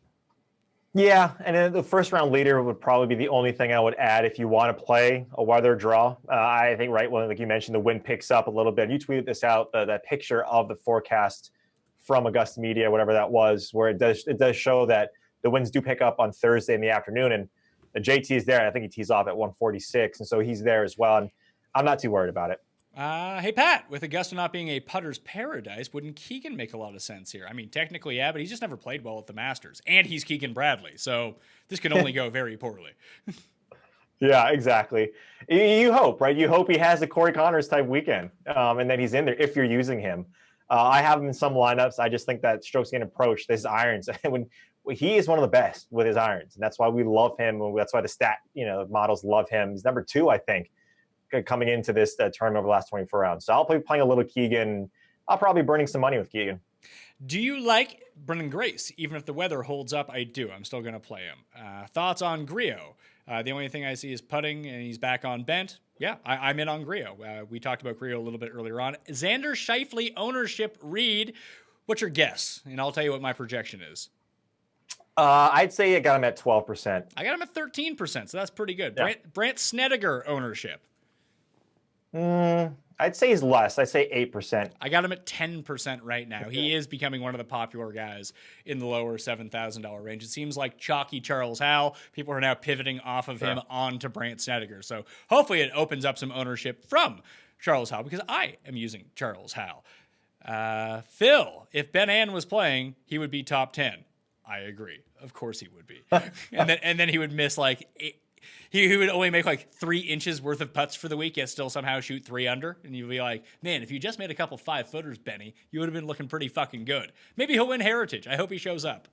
Yeah, and then the first round leader would probably be the only thing I would add if you want to play a weather draw. I think like you mentioned, the wind picks up a little bit. You tweeted this out, that picture of the forecast from Augusta Media, whatever that was, where it does show that the winds do pick up on Thursday in the afternoon, and the JT is there. I think he tees off at 146, and so he's there as well. And I'm not too worried about it. Hey, Pat, with Augusta not being a putter's paradise, wouldn't Keegan make a lot of sense here? I mean, technically, yeah, but he's just never played well at the Masters. And he's Keegan Bradley, so this can only go very poorly. Yeah, exactly. You hope, right? You hope he has a Corey Connors type weekend, and that he's in there if you're using him. I have him in some lineups. I just think that strokes gain approach, his irons, when he is one of the best with his irons, and that's why we love him. And that's why the models love him. He's number 2, I think, coming into this tournament over the last 24 rounds. So I'll be playing a little Keegan. I'll probably be burning some money with Keegan. Do you like Brendan Grace? Even if the weather holds up, I do. I'm still going to play him. Thoughts on Griot? The only thing I see is putting, and he's back on bent. Yeah, I'm in on Griot. We talked about Griot a little bit earlier on. Xander Schauffele ownership, Reed. What's your guess? And I'll tell you what my projection is. I'd say I got him at 12%. I got him at 13%, so that's pretty good. Yeah. Brandt Snedeker ownership. I'd say he's less. I'd say 8%. I got him at 10% right now. Okay. He is becoming one of the popular guys in the lower $7,000 range. It seems like chalky Charles Howell. People are now pivoting off of him onto Brandt Snedeker. So hopefully it opens up some ownership from Charles Howell, because I am using Charles Howell. Phil, if Ben Ann was playing, he would be top 10. I agree. Of course he would be. and then he would miss like 8. He would only make like 3 inches worth of putts for the week, yet still somehow shoot 3 under. And you'd be like, man, if you just made a couple 5-footers, Benny, you would have been looking pretty fucking good. Maybe he'll win Heritage. I hope he shows up.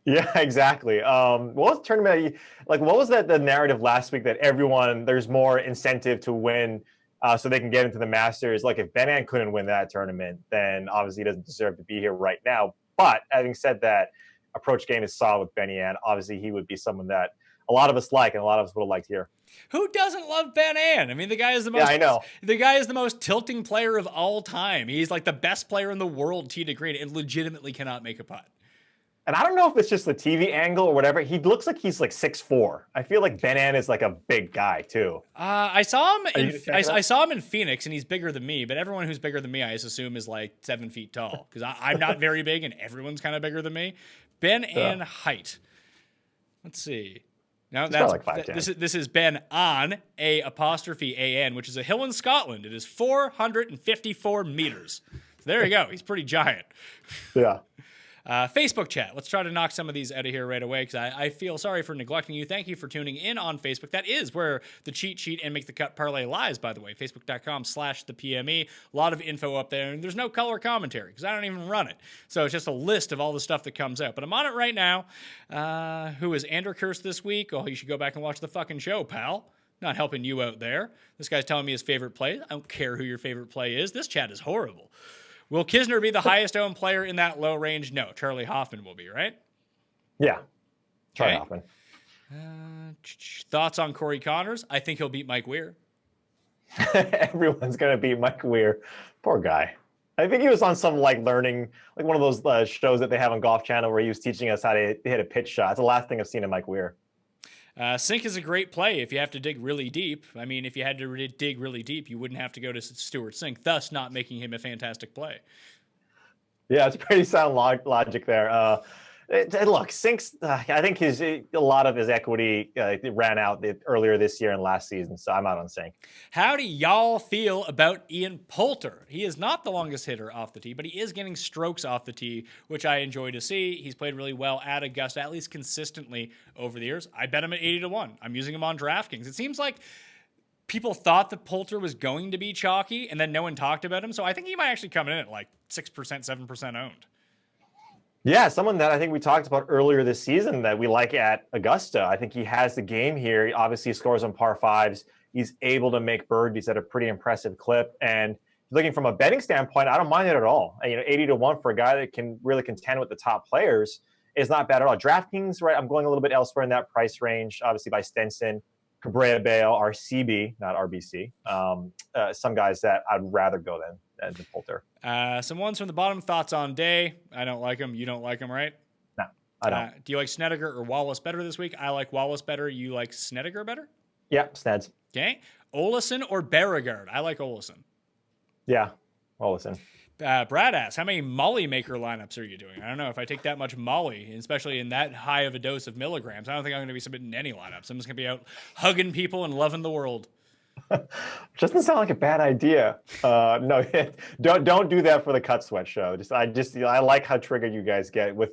Yeah, exactly. What was the tournament? Like, what was the narrative last week that there's more incentive to win so they can get into the Masters? Like, if Ben Ann couldn't win that tournament, then obviously he doesn't deserve to be here right now. But having said that, approach game is solid with Benny Ann. Obviously, he would be someone that a lot of us like, and a lot of us would have liked here. Who doesn't love Ben Ann? I mean, the guy is the most. Yeah, I know. The guy is the most tilting player of all time. He's like the best player in the world, tee to green, and legitimately cannot make a putt. And I don't know if it's just the TV angle or whatever. He looks like he's like 6'4". I feel like Ben Ann is like a big guy too. I saw him. I saw him in Phoenix, and he's bigger than me. But everyone who's bigger than me, I just assume, is like 7 feet tall, because I'm not very big, and everyone's kind of bigger than me. Ben Ann height. Let's see. No, that's like 5'10". This is Ben on 'An, which is a hill in Scotland. It is 454 meters. So there you go. He's pretty giant. Yeah. Facebook chat. Let's try to knock some of these out of here right away, because I feel sorry for neglecting you. Thank you for tuning in on Facebook. That is where the cheat sheet and make the cut parlay lies, by the way. Facebook.com/thepme. A lot of info up there, and there's no color commentary because I don't even run it. So it's just a list of all the stuff that comes out. But I'm on it right now. Who is Anderkirst this week? Oh, you should go back and watch the fucking show, pal. Not helping you out there. This guy's telling me his favorite play. I don't care who your favorite play is. This chat is horrible. Will Kisner be the highest owned player in that low range? No. Charlie Hoffman will be, right? Yeah. Charlie Okay. Hoffman. Thoughts on Corey Connors? I think he'll beat Mike Weir. Everyone's going to beat Mike Weir. Poor guy. I think he was on some learning, like one of those shows that they have on Golf Channel where he was teaching us how to hit a pitch shot. It's the last thing I've seen of Mike Weir. Sink is a great play if you have to dig really deep. I mean, if you had to dig really deep, you wouldn't have to go to Stewart Sink, thus not making him a fantastic play. Yeah, it's pretty sound logic there. Look, Sink's, I think a lot of his equity ran out earlier this year and last season, so I'm out on Sink. How do y'all feel about Ian Poulter? He is not the longest hitter off the tee, but he is getting strokes off the tee, which I enjoy to see. He's played really well at Augusta, at least consistently over the years. I bet him at 80-1. I'm using him on DraftKings. It seems like people thought that Poulter was going to be chalky, and then no one talked about him, so I think he might actually come in at like 6%, 7% owned. Yeah, someone that I think we talked about earlier this season that we like at Augusta. I think he has the game here. He obviously scores on par fives. He's able to make birdies at a pretty impressive clip. And looking from a betting standpoint, I don't mind it at all. 80-1 for a guy that can really contend with the top players is not bad at all. DraftKings, right? I'm going a little bit elsewhere in that price range, obviously by Stenson, Cabrera Bale, RCB, not RBC. Some guys that I'd rather go than Poulter. Some ones from the bottom. Thoughts on Day? I don't like him. You don't like him, right? No, I don't. Do you like Snedeker or Wallace better this week? I like Wallace better. You like Snedeker better? Yeah, Sneds. Okay. Olesen or Beauregard? I like Olesen. Yeah, Olesen. Brad asks, how many Molly maker lineups are you doing? I don't know if I take that much Molly, especially in that high of a dose of milligrams. I don't think I'm going to be submitting any lineups. I'm just going to be out hugging people and loving the world. Doesn't sound like a bad idea. No, don't do that for the Cut Sweat show. I like how triggered you guys get with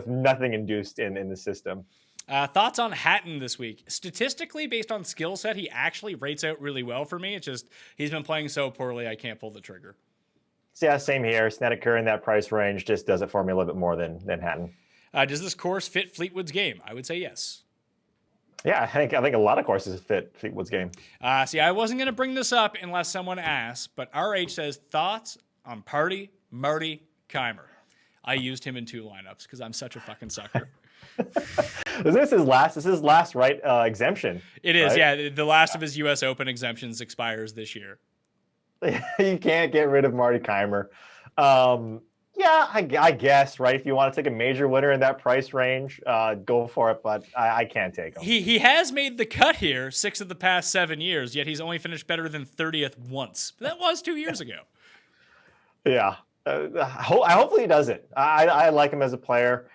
nothing induced in the system. Thoughts on Hatton this week? Statistically, based on skill set, he actually rates out really well for me. It's just he's been playing so poorly, I can't pull the trigger. So yeah, same here. Snedeker in that price range just does it for me a little bit more than Hatton. Does this course fit Fleetwood's game? I would say yes. Yeah, I think a lot of courses fit Fleetwood's game. See, I wasn't going to bring this up unless someone asked, but RH says, thoughts on Marty Keimer. I used him in 2 lineups because I'm such a fucking sucker. This is his last right exemption. It is, right? yeah. The last of his U.S. Open exemptions expires this year. You can't get rid of Marty Keimer. Yeah, I guess, right? If you want to take a major winner in that price range, go for it, but I can't take him. He has made the cut here 6 of the past 7 years, yet he's only finished better than 30th once. That was 2 years ago. Yeah. Hopefully he doesn't. I like him as a player.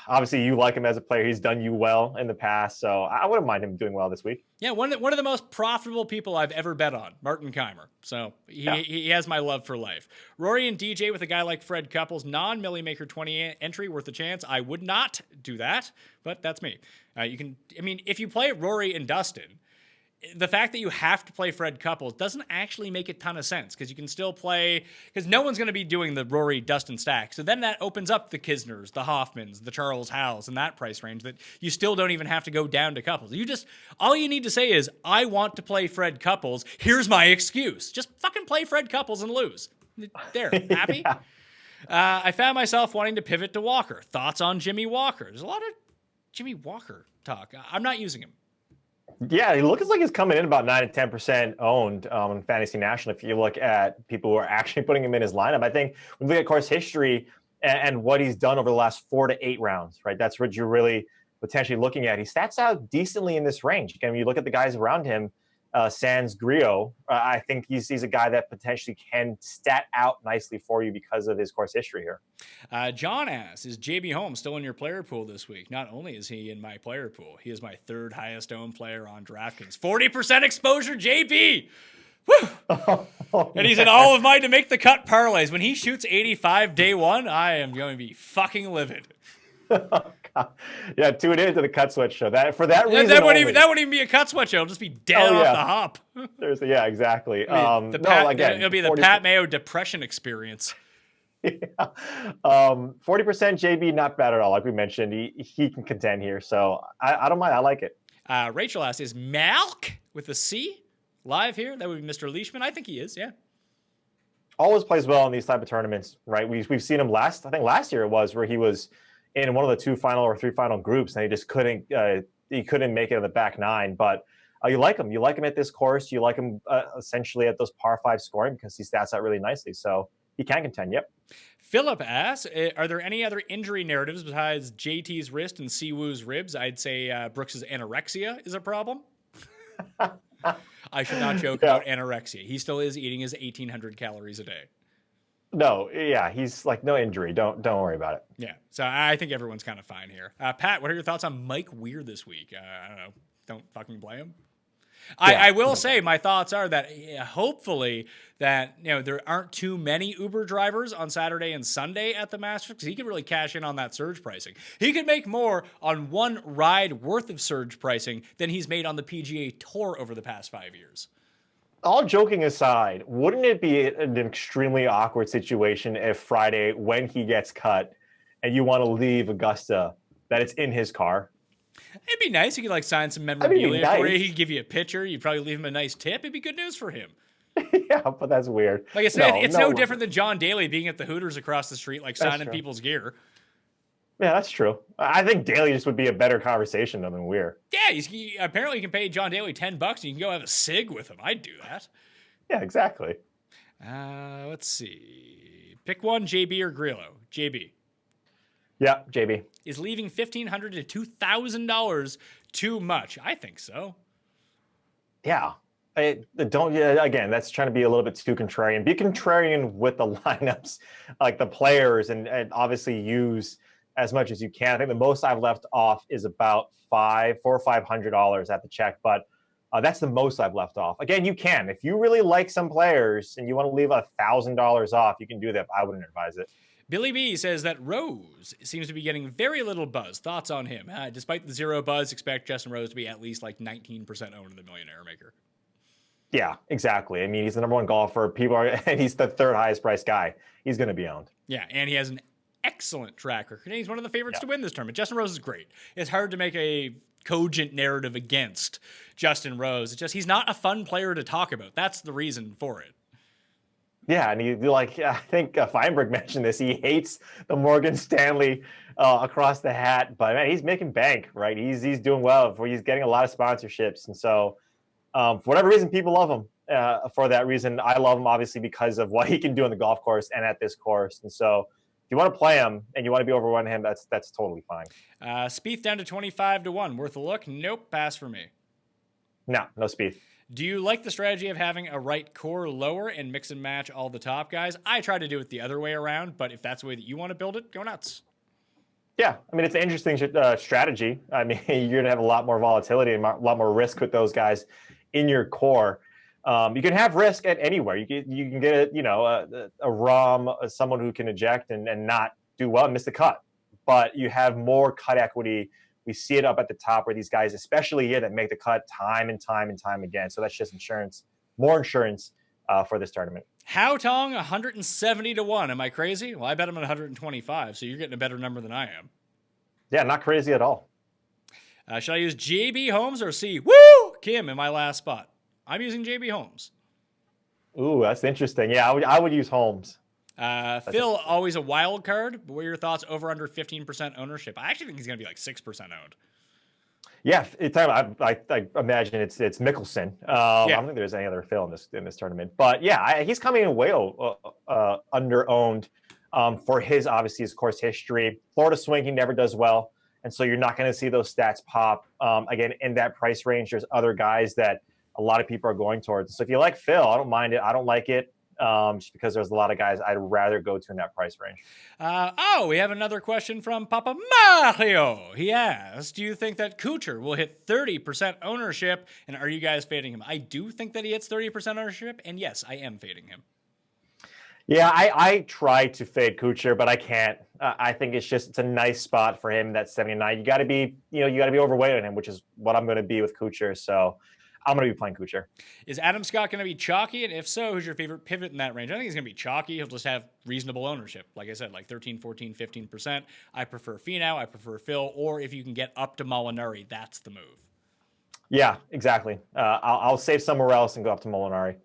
Obviously, you like him as a player. He's done you well in the past, so I wouldn't mind him doing well this week. Yeah, one of the most profitable people I've ever bet on, Martin Keimer. So he has my love for life. Rory and DJ with a guy like Fred Couples, non-Millie-Maker 20 entry worth a chance. I would not do that, but that's me. If you play Rory and Dustin, the fact that you have to play Fred Couples doesn't actually make a ton of sense because you can still play, because no one's going to be doing the Rory Dustin stack. So then that opens up the Kisners, the Hoffmans, the Charles Howells in that price range that you still don't even have to go down to Couples. All you need to say is, I want to play Fred Couples. Here's my excuse. Just fucking play Fred Couples and lose. There, happy? Yeah. I found myself wanting to pivot to Walker. Thoughts on Jimmy Walker? There's a lot of Jimmy Walker talk. I'm not using him. Yeah, he looks like he's coming in about 9 to 10% owned in Fantasy National. If you look at people who are actually putting him in his lineup, I think when we look at course history and what he's done over the last 4 to 8 rounds, right? That's what you're really potentially looking at. He stats out decently in this range. Again, when you look at the guys around him, Sans Griot, I think he's a guy that potentially can stat out nicely for you because of his course history here. John asks, is JB Holmes still in your player pool this week? Not only is he in my player pool, he is my 3rd highest owned player on DraftKings. 40% exposure, JB! Woo! And he's in all of mine to make the cut parlays. When he shoots 85 day 1, I am going to be fucking livid. Yeah, tune in to the Cut Sweat show. That reason, that wouldn't even be a Cut Sweat show. It'll just be dead off the hop. Yeah, exactly. It'll be the Pat Mayo depression experience. Yeah. 40% JB, not bad at all. Like we mentioned, he can contend here, so I don't mind. I like it. Rachel asks, is Malk with a C live here? That would be Mr. Leishman. I think he is. Yeah. Always plays well in these type of tournaments, right? We've seen him last year it was where he was in one of the 2 final or 3 final groups, and he just couldn't make it in the back 9. But you like him. You like him at this course. You like him essentially at those par 5 scoring because he stats out really nicely. So he can contend. Yep. Philip asks, are there any other injury narratives besides JT's wrist and Siwoo's ribs? I'd say Brooks's anorexia is a problem. I should not joke about anorexia. He still is eating his 1,800 calories a day. No, yeah, he's like no injury. Don't worry about it. Yeah, so I think everyone's kind of fine here. Pat, what are your thoughts on Mike Weir this week? I don't know. Don't fucking blame him. I will say my thoughts are that hopefully that there aren't too many Uber drivers on Saturday and Sunday at the Masters because he could really cash in on that surge pricing. He could make more on one ride worth of surge pricing than he's made on the PGA Tour over the past 5 years. All joking aside, wouldn't it be an extremely awkward situation if Friday, when he gets cut, and you want to leave Augusta, that it's in his car? It'd be nice. He could sign some memorabilia for you. He'd give you a picture. You'd probably leave him a nice tip. It'd be good news for him. Yeah, but that's weird. Like I said, it's no different than John Daly being at the Hooters across the street, signing people's gear. Yeah, that's true. I think Daly just would be a better conversation than Weir. Yeah, apparently you can pay John Daly $10 and you can go have a cig with him. I'd do that. Yeah, exactly. Let's see. Pick one, JB or Grillo. JB. Yeah, JB. Is leaving $1,500 to $2,000 too much? I think so. Yeah. Again, that's trying to be a little bit too contrarian. Be contrarian with the lineups, like the players, and obviously use as much as you can. I think the most I've left off is about $400 or $500 at the check. But That's the most I've left off. Again, you can. If you really like some players and you want to leave $1,000 off, you can do that. I wouldn't advise it. Billy B says that Rose seems to be getting very little buzz. Thoughts on him? Despite the zero buzz, expect Justin Rose to be at least like 19% owned in the Millionaire Maker. Yeah, exactly. I mean, he's the number one golfer. And he's the third highest priced guy. He's going to be owned. Yeah, and he has an excellent track record. He's one of the favorites to win this tournament. Justin Rose is great. It's hard to make a cogent narrative against Justin Rose. It's just he's not a fun player to talk about. That's the reason for it. Yeah, and I think Feinberg mentioned this. He hates the Morgan Stanley across the hat, but man, he's making bank, right? He's doing well. He's getting a lot of sponsorships, and so for whatever reason, people love him. For that reason, I love him obviously because of what he can do on the golf course and at this course. And so, if you want to play him and you want to be over him, that's totally fine. Spieth down to 25-1, worth a look. Nope, pass for me. No Spieth. Do you like the strategy of having a right core lower and mix and match all the top guys? I try to do it the other way around, but if that's the way that you want to build it, go nuts. Yeah, I mean, it's an interesting strategy. I mean, you're going to have a lot more volatility and a lot more risk with those guys in your core. You can have risk at anywhere. You can get a ROM, someone who can eject and not do well and miss the cut. But you have more cut equity. We see it up at the top where these guys, especially here, that make the cut time and time and time again. So that's just insurance, more insurance for this tournament. How Tong 170-1. Am I crazy? Well, I bet I'm at 125, so you're getting a better number than I am. Yeah, not crazy at all. Should I use JB Holmes or see Woo Kim in my last spot? I'm using JB Holmes. Ooh, that's interesting. Yeah, I would use Holmes. Phil, always a wild card. But what are your thoughts over under 15% ownership? I actually think he's going to be like 6% owned. Yeah, I imagine it's Mickelson. I don't think there's any other Phil in this tournament. But yeah, he's coming in way under-owned for his course history. Florida swing, he never does well. And so you're not going to see those stats pop. Again, in that price range, there's other guys that a lot of people are going towards. So if you like Phil, I don't mind it. I don't like it just because there's a lot of guys I'd rather go to in that price range. We have another question from Papa Mario. He asked, do you think that Kuchar will hit 30% ownership? And are you guys fading him? I do think that he hits 30% ownership. And yes, I am fading him. Yeah, I try to fade Kuchar, but I can't. I think it's a nice spot for him. That 79. You got to be overweight on him, which is what I'm going to be with Kuchar. So I'm going to be playing Kuchar. Is Adam Scott going to be chalky? And if so, who's your favorite pivot in that range? I think he's going to be chalky. He'll just have reasonable ownership. Like I said, like 13, 14, 15%. I prefer Finau. I prefer Phil. Or if you can get up to Molinari, that's the move. Yeah, exactly. I'll save somewhere else and go up to Molinari.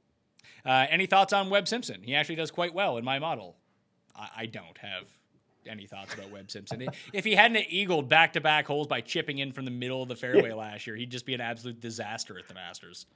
Any thoughts on Webb Simpson? He actually does quite well in my model. I don't have any thoughts about Webb Simpson. If he hadn't eagled back-to-back holes by chipping in from the middle of the fairway last year, he'd just be an absolute disaster at the Masters.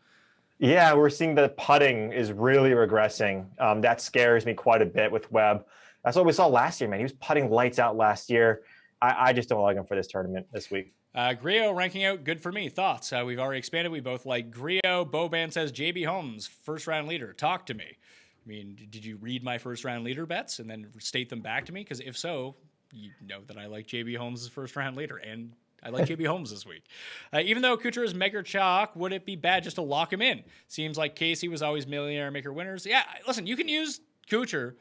Yeah, we're seeing the putting is really regressing. That scares me quite a bit with Webb. That's what we saw last year, man. He was putting lights out last year. I just don't like him for this tournament this week. Griot ranking out, good for me. Thoughts? We've already expanded. We both like Griot. Boban says, JB Holmes, first-round leader. Talk to me. I mean, did you read my first-round leader bets and then state them back to me? Because if so, you know that I like JB Holmes as first-round leader, and I like JB Holmes this week. Even though Kuchar is maker chalk, would it be bad just to lock him in? Seems like Casey was always millionaire maker winners. Yeah, listen, you can use Kuchar,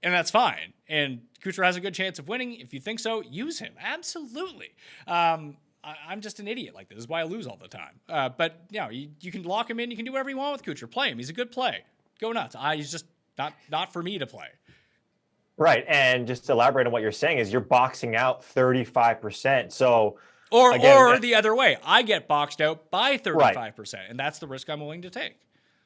and that's fine. And Kuchar has a good chance of winning. If you think so, use him. Absolutely. I'm just an idiot like this. This is why I lose all the time. But you can lock him in. You can do whatever you want with Kuchar. Play him. He's a good play. Go nuts. He's just not for me to play. Right. And just to elaborate on what you're saying is you're boxing out 35%. So or the other way. I get boxed out by 35%. Right. And that's the risk I'm willing to take.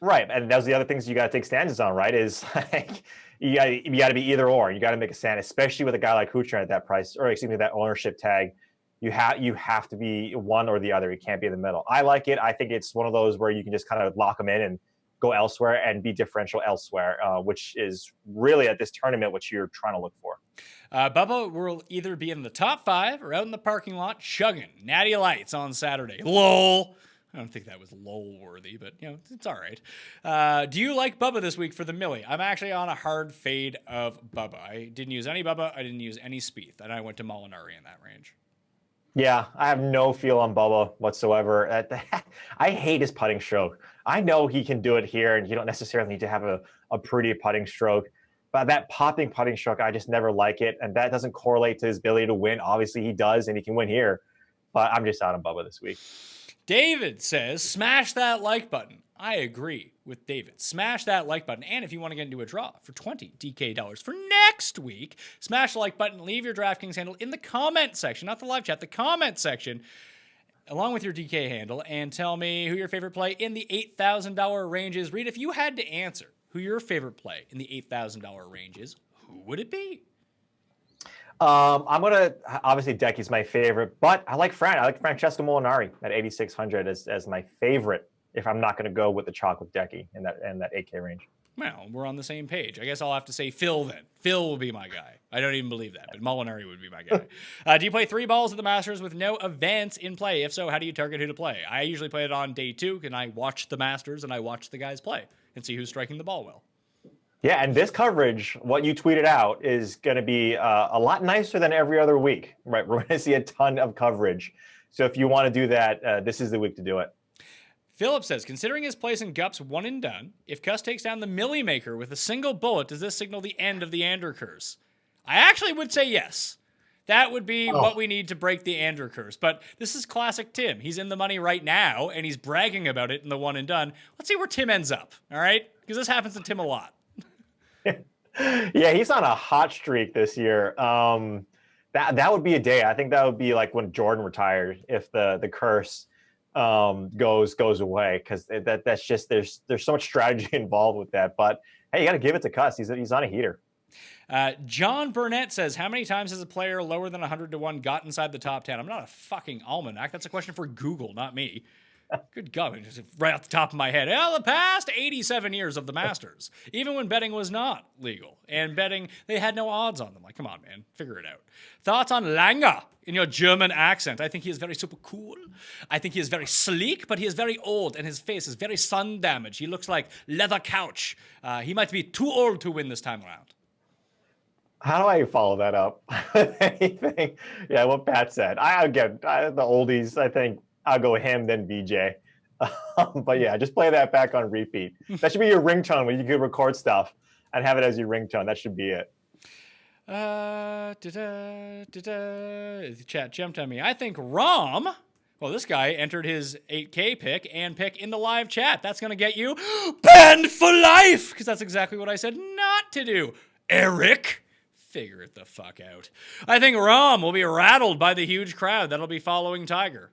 Right. And those are the other things you got to take stances on, right? Is like you got to be either or. You got to make a stand, especially with a guy like Kuchar at that price, or excuse me, that ownership tag. You have to be one or the other. You can't be in the middle. I like it. I think it's one of those where you can just kind of lock them in and go elsewhere and be differential elsewhere, which is really at this tournament what you're trying to look for. Bubba will either be in the top 5 or out in the parking lot chugging Natty Lights on Saturday. Lol. I don't think that was lol worthy, but it's all right. Do you like Bubba this week for the Millie? I'm actually on a hard fade of Bubba. I didn't use any Bubba. I didn't use any Spieth, and I went to Molinari in that range. Yeah, I have no feel on Bubba whatsoever. I hate his putting stroke. I know he can do it here, and you don't necessarily need to have a pretty putting stroke. But that popping putting stroke, I just never like it. And that doesn't correlate to his ability to win. Obviously, he does, and he can win here. But I'm just out on Bubba this week. David says, smash that like button. I agree with David. Smash that like button. And if you want to get into a draw for 20 DK dollars for next week, smash the like button, leave your DraftKings handle in the comment section, not the live chat, the comment section, along with your DK handle, and tell me who your favorite play in the $8,000 range is. Reed, if you had to answer who your favorite play in the $8,000 range is, who would it be? I'm gonna obviously Decky's my favorite, but I like Francesco Molinari at 8,600 as my favorite. If I'm not gonna go with the chalk with Decky in that 8K range. Well, we're on the same page. I guess I'll have to say Phil then. Phil will be my guy. I don't even believe that, but Molinari would be my guy. Do you play 3 balls at the Masters with no events in play? If so, how do you target who to play? I usually play it on day 2, and I watch the Masters and I watch the guys play and see who's striking the ball well. Yeah, and this coverage, what you tweeted out, is going to be a lot nicer than every other week, right? We're going to see a ton of coverage. So if you want to do that, this is the week to do it. Philip says, considering his place in Gup's one and done, if Cuss takes down the Millie Maker with a single bullet, does this signal the end of the Ander curse? I actually would say yes. That would be what we need to break the Ander curse. But this is classic Tim. He's in the money right now, and he's bragging about it in the one and done. Let's see where Tim ends up, all right? Because this happens to Tim a lot. Yeah, he's on a hot streak this year. That would be a day. I think that would be like when Jordan retired, if the curse goes away, because that's just there's so much strategy involved with that. But hey, you got to give it to Cuss. He's on a heater. John Burnett says, how many times has a player lower than 100 to 1 got inside the top 10? I'm not a fucking almanac. That's a question for Google, not me. Good God, just right off the top of my head. Well, the past 87 years of the Masters, even when betting was not legal, and betting, they had no odds on them. Like, come on, man, figure it out. Thoughts on Langer in your German accent? I think he is very super cool. I think he is very sleek, but he is very old, and his face is very sun damaged. He looks like leather couch. He might be too old to win this time around. How do I follow that up? Anything? Yeah, what Pat said. The oldies, I think. I'll go him, then VJ. But yeah, just play that back on repeat. That should be your ringtone when you can record stuff and have it as your ringtone. That should be it. The chat jumped on me. I think Rom, well, this guy entered his 8K pick and pick in the live chat. That's going to get you banned for life, because that's exactly what I said not to do. Eric, figure it the fuck out. I think Rom will be rattled by the huge crowd that'll be following Tiger.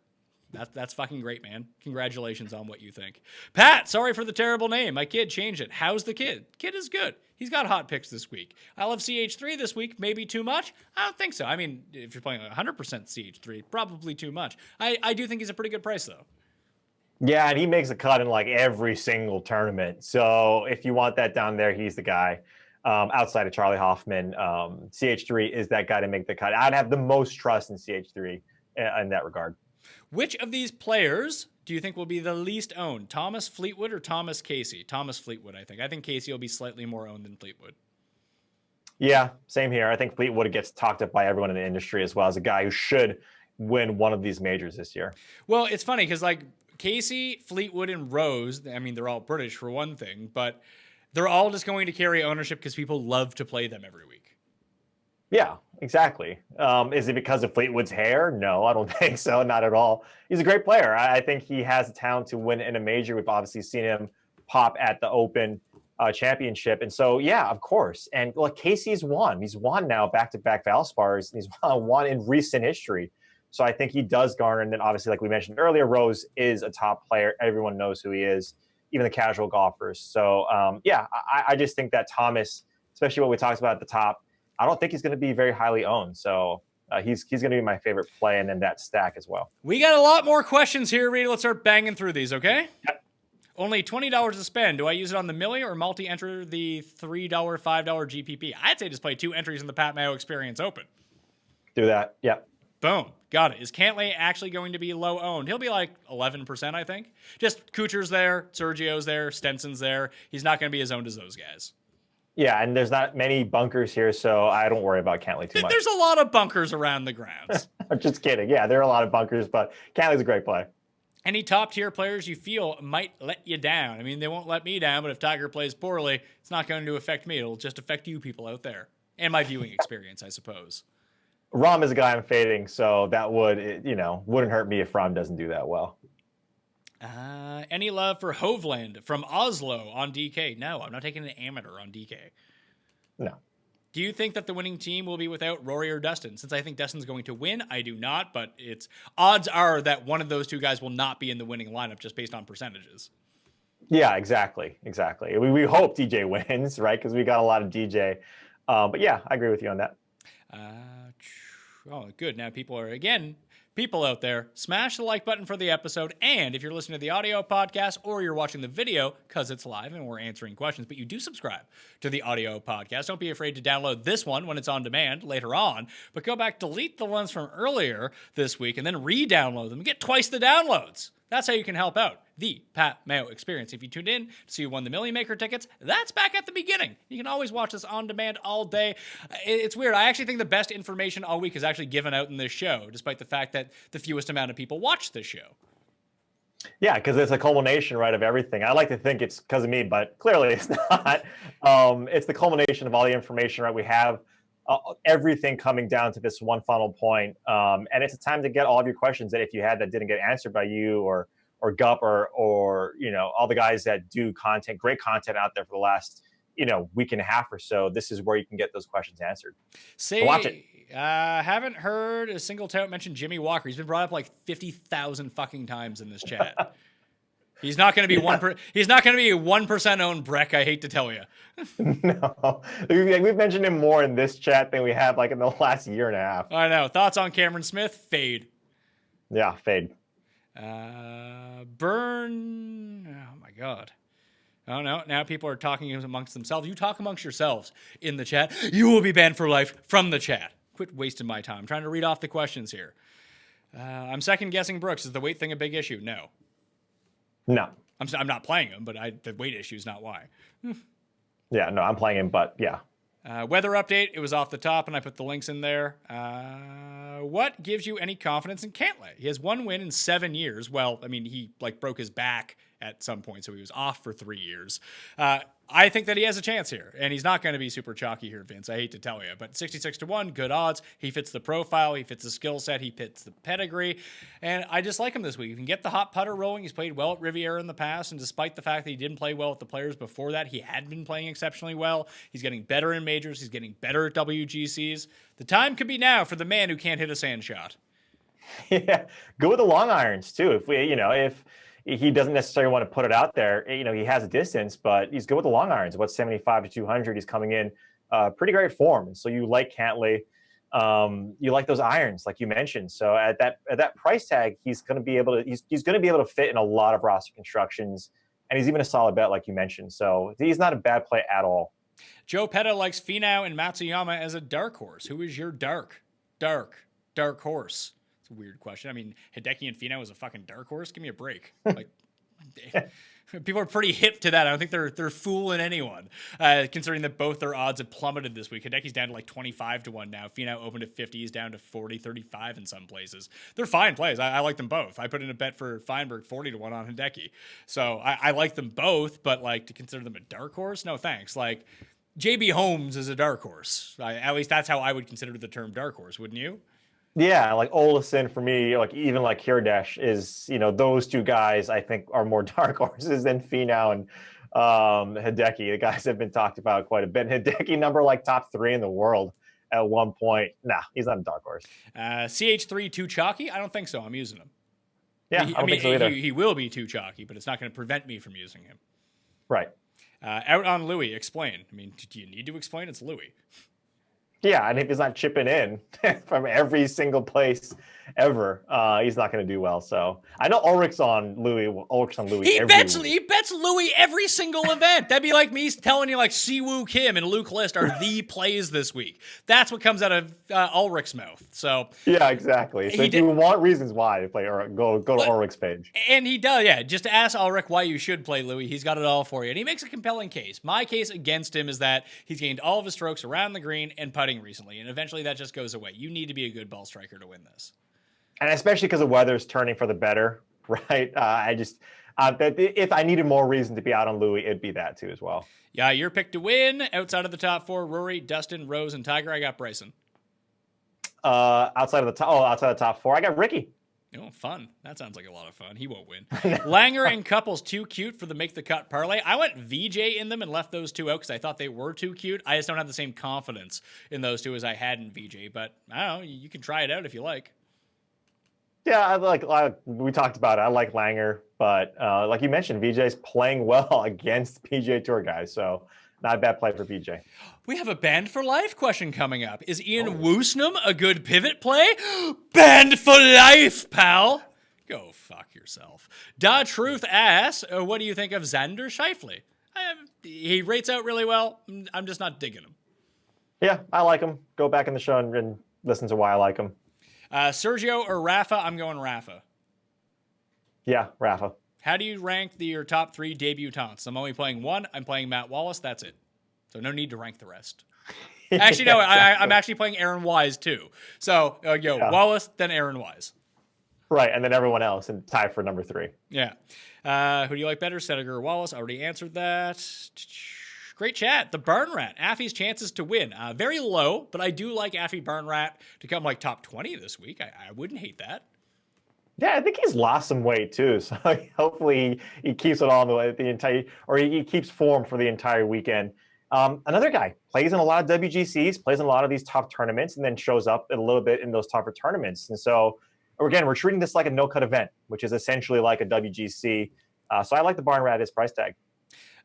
That's fucking great, man. Congratulations on what you think. Pat, sorry for the terrible name. My kid changed it. How's the kid? Kid is good. He's got hot picks this week. I love CH3 this week. Maybe too much? I don't think so. I mean, if you're playing 100% CH3, probably too much. I do think he's a pretty good price, though. Yeah, and he makes a cut in like every single tournament. So if you want that down there, he's the guy. Outside of Charlie Hoffman, CH3 is that guy to make the cut. I'd have the most trust in CH3 in that regard. Which of these players do you think will be the least owned? Thomas Fleetwood or Thomas Casey? Thomas Fleetwood, I think. I think Casey will be slightly more owned than Fleetwood. Yeah, same here. I think Fleetwood gets talked up by everyone in the industry as well as a guy who should win one of these majors this year. Well, it's funny because like Casey, Fleetwood, and Rose, I mean, they're all British for one thing, but they're all just going to carry ownership because people love to play them every week. Yeah, exactly. Is it because of Fleetwood's hair? No, I don't think so. Not at all. He's a great player. I think he has the talent to win in a major. We've obviously seen him pop at the Open Championship. And so, yeah, of course. And look, Casey's won. He's won now back-to-back Valspars. He's won in recent history. So I think he does garner. And then obviously, like we mentioned earlier, Rose is a top player. Everyone knows who he is, even the casual golfers. So, yeah, I just think that Thomas, especially what we talked about at the top, I don't think he's going to be very highly owned. So he's going to be my favorite play and then that stack as well. We got a lot more questions here, Reed. Let's start banging through these, okay? Yep. Only $20 to spend. Do I use it on the Millie or multi-enter the $3, $5 GPP? I'd say just play 2 entries in the Pat Mayo Experience Open. Do that. Yep. Boom. Got it. Is Cantlay actually going to be low owned? He'll be like 11%, I think. Just Kuchar's there, Sergio's there, Stenson's there. He's not going to be as owned as those guys. Yeah, and there's not many bunkers here, so I don't worry about Cantlay too much. There's a lot of bunkers around the grounds. I'm just kidding. Yeah, there are a lot of bunkers, but Cantlay's a great play. Any top tier players you feel might let you down? I mean, they won't let me down, but if Tiger plays poorly, it's not going to affect me. It'll just affect you people out there and my viewing experience, I suppose. Rahm is a guy I'm fading, so that wouldn't hurt me if Rahm doesn't do that well. Any love for Hovland from Oslo on DK? No, I'm not taking an amateur on DK. No. Do you think that the winning team will be without Rory or Dustin? Since I think Dustin's going to win, I do not, but odds are that one of those two guys will not be in the winning lineup just based on percentages. Yeah, exactly. We hope DJ wins, right? Because we got a lot of DJ. But yeah, I agree with you on that. Good. Now people out there, smash the like button for the episode. And if you're listening to the audio podcast or you're watching the video, because it's live and we're answering questions, but you do subscribe to the audio podcast, don't be afraid to download this one when it's on demand later on, but go back, delete the ones from earlier this week, and then re-download them and get twice the downloads. That's how you can help out the Pat Mayo Experience. If you tuned in to see who won the Million Maker tickets, that's back at the beginning. You can always watch this on demand all day. It's weird. I actually think the best information all week is actually given out in this show, despite the fact that the fewest amount of people watch this show. Yeah, because it's a culmination, right, of everything. I like to think it's because of me, but clearly it's not. It's the culmination of all the information, right? We have everything coming down to this one final point. And it's a time to get all of your questions that if you had that didn't get answered by you or Gup or all the guys that do great content out there for the last, week and a half or so. This is where you can get those questions answered. So watch it. Haven't heard a single tout mention Jimmy Walker. He's been brought up like 50,000 fucking times in this chat. He's not going to be He's not going to be a 1% owned Breck. I hate to tell you. No, we've mentioned him more in this chat than we have like in the last year and a half. I know. Thoughts on Cameron Smith? Fade. Yeah, fade. Burn. Oh my God. Oh no. Now people are talking amongst themselves. You talk amongst yourselves in the chat. You will be banned for life from the chat. Quit wasting my time. I'm trying to read off the questions here. I'm second guessing Brooks. Is the weight thing a big issue? No. No. I'm not playing him, but the weight issue is not why. Yeah, no, I'm playing him, but yeah. Weather update. It was off the top, and I put the links in there. What gives you any confidence in Cantlay? He has one win in 7 years. Well, I mean, he broke his back at some point, so he was off for 3 years. I think that he has a chance here, and he's not going to be super chalky here, Vince. I hate to tell you, but 66-1, good odds. He fits the profile, he fits the skill set, he fits the pedigree, and I just like him this week. You can get the hot putter rolling. He's played well at Riviera in the past, and despite the fact that he didn't play well with the players before that, he had been playing exceptionally well. He's getting better in majors. He's getting better at WGCs. The time could be now for the man who can't hit a sand shot. Yeah, go with the long irons too. If he doesn't necessarily want to put it out there, he has a distance, but he's good with the long irons. About 75 to 200, he's coming in pretty great form. So you like Cantlay, you like those irons, like you mentioned. So at that price tag, he's going to be able to fit in a lot of roster constructions, and he's even a solid bet, like you mentioned. So he's not a bad play at all. Joe Petta likes Finau and Matsuyama as a dark horse. Who is your dark horse? It's a weird question. I mean, Hideki and Finau is a fucking dark horse. Give me a break. Like, people are pretty hip to that. I don't think they're fooling anyone, considering that both their odds have plummeted this week. Hideki's down to like 25-1 now. Finau opened at 50. He's down to 40, 35 in some places. They're fine plays. I like them both. I put in a bet for Feinberg 40-1 on Hideki. So I like them both, but like to consider them a dark horse? No, thanks. Like JB Holmes is a dark horse. At least that's how I would consider the term dark horse, wouldn't you? Yeah, like Olesen for me, like even like Hirdesh is, those two guys I think are more dark horses than Finau and Hideki. The guys have been talked about quite a bit. Hideki number like top 3 in the world at one point. Nah, he's not a dark horse. CH3 too chalky? I don't think so. I'm using him. Yeah, I don't think so either. He will be too chalky, but it's not going to prevent me from using him. Right. Out on Louis, explain. I mean, do you need to explain? It's Louis. Yeah, and if he's not chipping in from every single place ever, he's not going to do well. So I know Ulrich's on Louis. He bets Louis every single event. That'd be like me telling you like Siwoo Kim and Luke List are the plays this week. That's what comes out of Ulrich's mouth. So yeah, exactly. So if you want reasons why to play, go to Ulrich's page. And he does, yeah. Just ask Ulrich why you should play Louis. He's got it all for you, and he makes a compelling case. My case against him is that he's gained all of his strokes around the green and putting putting recently, and eventually that just goes away. You need to be a good ball striker to win this. And especially because the weather's turning for the better, right? If I needed more reason to be out on Louis, it'd be that too as well. Yeah, your pick to win outside of the top 4: Rory, Dustin, Rose, and Tiger. I got Bryson. Outside of the top 4, I got Ricky. Oh, fun. That sounds like a lot of fun. He won't win. Langer and Couples, too cute for the make the cut parlay. I went VJ in them and left those two out because I thought they were too cute. I just don't have the same confidence in those two as I had in VJ, but I don't know. You can try it out if you like. Yeah, we talked about it. I like Langer, but like you mentioned, VJ's playing well against PGA Tour guys, so not a bad play for VJ. We have a Banned for Life question coming up. Is Ian Woosnam a good pivot play? Banned for life, pal. Go fuck yourself. Da Truth asks, what do you think of Xander Schauffele? He rates out really well. I'm just not digging him. Yeah, I like him. Go back in the show and listen to why I like him. Sergio or Rafa? I'm going Rafa. Yeah, Rafa. How do you rank your top 3 debutants? I'm only playing one. I'm playing Matt Wallace. That's it. So no need to rank the rest. Actually, no, I'm actually playing Aaron Wise too. So Wallace, then Aaron Wise. Right, and then everyone else and tie for number 3. Yeah. Who do you like better, Sediger or Wallace? Already answered that. Great chat. The Barn Rat. Affy's chances to win. Very low, but I do like Affy Barn Rat to come like top 20 this week. I wouldn't hate that. Yeah, I think he's lost some weight too. So hopefully he keeps it on the entire, or he keeps form for the entire weekend. Another guy plays in a lot of WGCs, plays in a lot of these tough tournaments, and then shows up a little bit in those tougher tournaments. And so, again, we're treating this like a no-cut event, which is essentially like a WGC. So I like the Barn Rat at his price tag.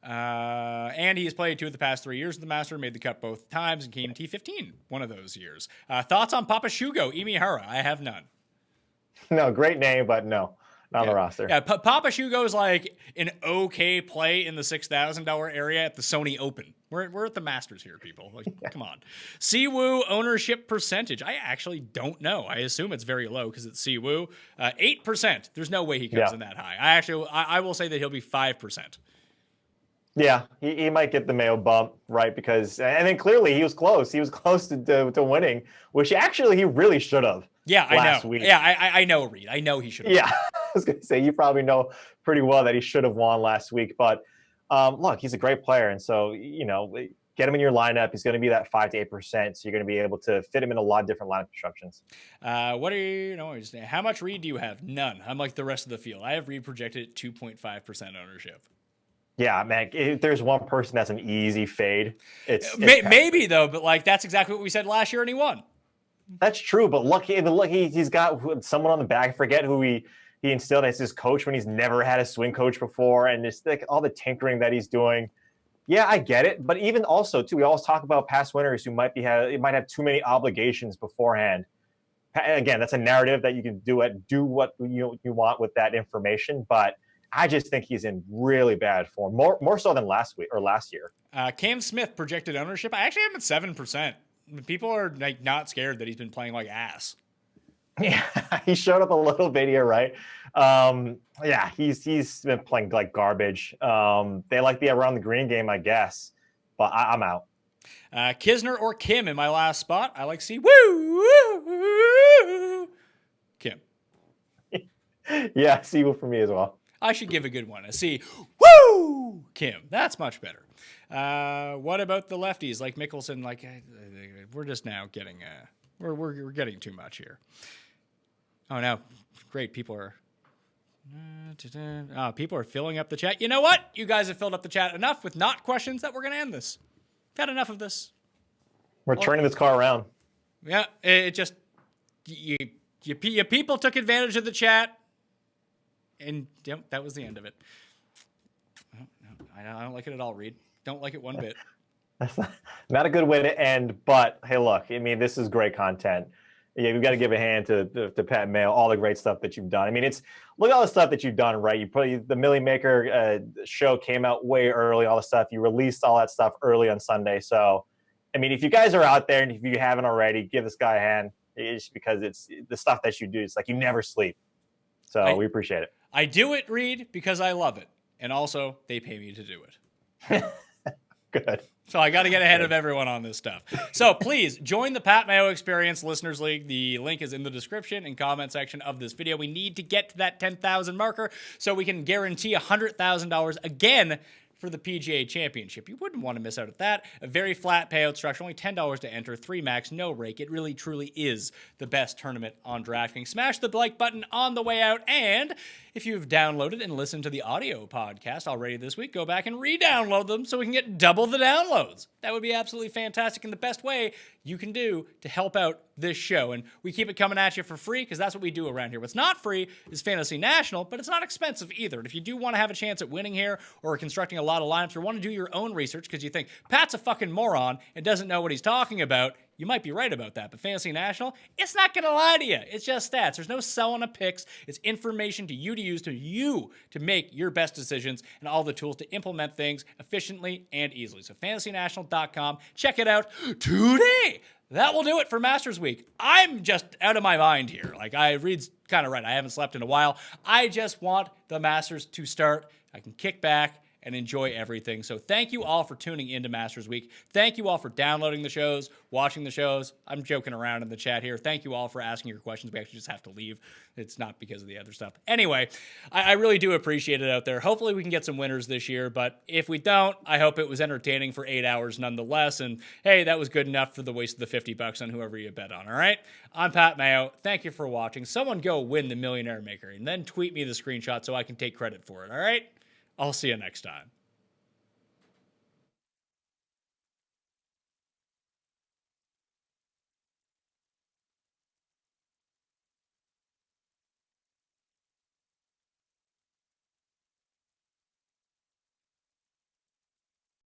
And he has played 2 of the past 3 years of the Master, made the cut both times, and came T15 one of those years. Thoughts on Papa Shugo, Imihara? I have none. No, great name, but no, not on the roster. Yeah, Papa Shugo is like an okay play in the $6,000 area at the Sony Open. We're at the Masters here, people. Like, come on. Siwoo ownership percentage. I actually don't know. I assume it's very low because it's Siwoo. 8%. There's no way he comes in that high. I will say that he'll be 5%. Yeah, he might get the Mayo bump, right? Because, and then clearly he was close. He was close to winning, which actually he really should have. Yeah, last I know. Week. Yeah, I know, Reed. I know he should have. Yeah, I was going to say, you probably know pretty well that he should have won last week. But look, he's a great player. And so, get him in your lineup. He's going to be that 5 to 8%. So you're going to be able to fit him in a lot of different lineup constructions. What are you, how much Reed do you have? None. I'm like the rest of the field. I have Reed projected at 2.5% ownership. Yeah, man, if there's one person that's an easy fade, it's maybe though, but like that's exactly what we said last year and he won. That's true, but he's got someone on the back. I forget who he instilled as his coach when he's never had a swing coach before, and just like all the tinkering that he's doing. Yeah, I get it, but even also too, we always talk about past winners who might have too many obligations beforehand. Again, that's a narrative that you can do what you want with that information, but I just think he's in really bad form, more so than last week or last year. Cam Smith projected ownership. I actually have him at 7%. People are like not scared that he's been playing like ass. Yeah, he showed up a little bit here, right? Yeah, he's been playing like garbage. They like the around the green game, I guess, but I'm out. Kisner or Kim in my last spot. I like Woo. Kim. Yeah, Siwoo for me as well. I should give a good one. Woo! Kim. That's much better. What about the lefties like Mickelson? Like we're just now getting we're getting too much here. Oh no, great! People are filling up the chat. You know what? You guys have filled up the chat enough with not questions that we're going to end this. Had enough of this. We're turning this car around. Yeah, it just you people took advantage of the chat. And that was the end of it. I don't like it at all, Reed. Don't like it one bit. That's not a good way to end, but hey, look, I mean, this is great content. Yeah, we've got to give a hand to Pat Mayo, all the great stuff that you've done. I mean, look at all the stuff that you've done, right? You put the Millie Maker show came out way early, all the stuff. You released all that stuff early on Sunday. So, I mean, if you guys are out there and if you haven't already, give this guy a hand. It's because it's the stuff that you do. It's like you never sleep. So we appreciate it. I do it, Reed, because I love it. And also, they pay me to do it. Good. So I got to get ahead of everyone on this stuff. So please join the Pat Mayo Experience Listeners League. The link is in the description and comment section of this video. We need to get to that 10,000 marker so we can guarantee $100,000 again for the PGA Championship. You wouldn't want to miss out at that. A very flat payout structure, only $10 to enter, 3 max, no rake. It really, truly is the best tournament on DraftKings. Smash the like button on the way out, and if you've downloaded and listened to the audio podcast already this week, go back and re-download them so we can get double the downloads. That would be absolutely fantastic, and the best way you can do to help out this show. And we keep it coming at you for free because that's what we do around here. What's not free is Fantasy National, but it's not expensive either. And if you do want to have a chance at winning here or constructing a lot of lineups or want to do your own research because you think Pat's a fucking moron and doesn't know what he's talking about, you might be right about that. But Fantasy National, it's not going to lie to you. It's just stats. There's no selling of picks. It's information to you to use to make your best decisions and all the tools to implement things efficiently and easily. So fantasynational.com. Check it out today. That will do it for Masters Week. I'm just out of my mind here. Like, Reed's kind of right. I haven't slept in a while. I just want the Masters to start. I can kick back and enjoy everything. So thank you all for tuning into Masters Week. Thank you all for downloading the shows, watching the shows. I'm joking around in the chat here. Thank you all for asking your questions. We actually just have to leave. It's not because of the other stuff. Anyway, I really do appreciate it out there. Hopefully we can get some winners this year, but if we don't, I hope it was entertaining for 8 hours nonetheless. And hey, that was good enough for the waste of the $50 on whoever you bet on, all right? I'm Pat Mayo. Thank you for watching. Someone go win the Millionaire Maker and then tweet me the screenshot so I can take credit for it, all right? I'll see you next time.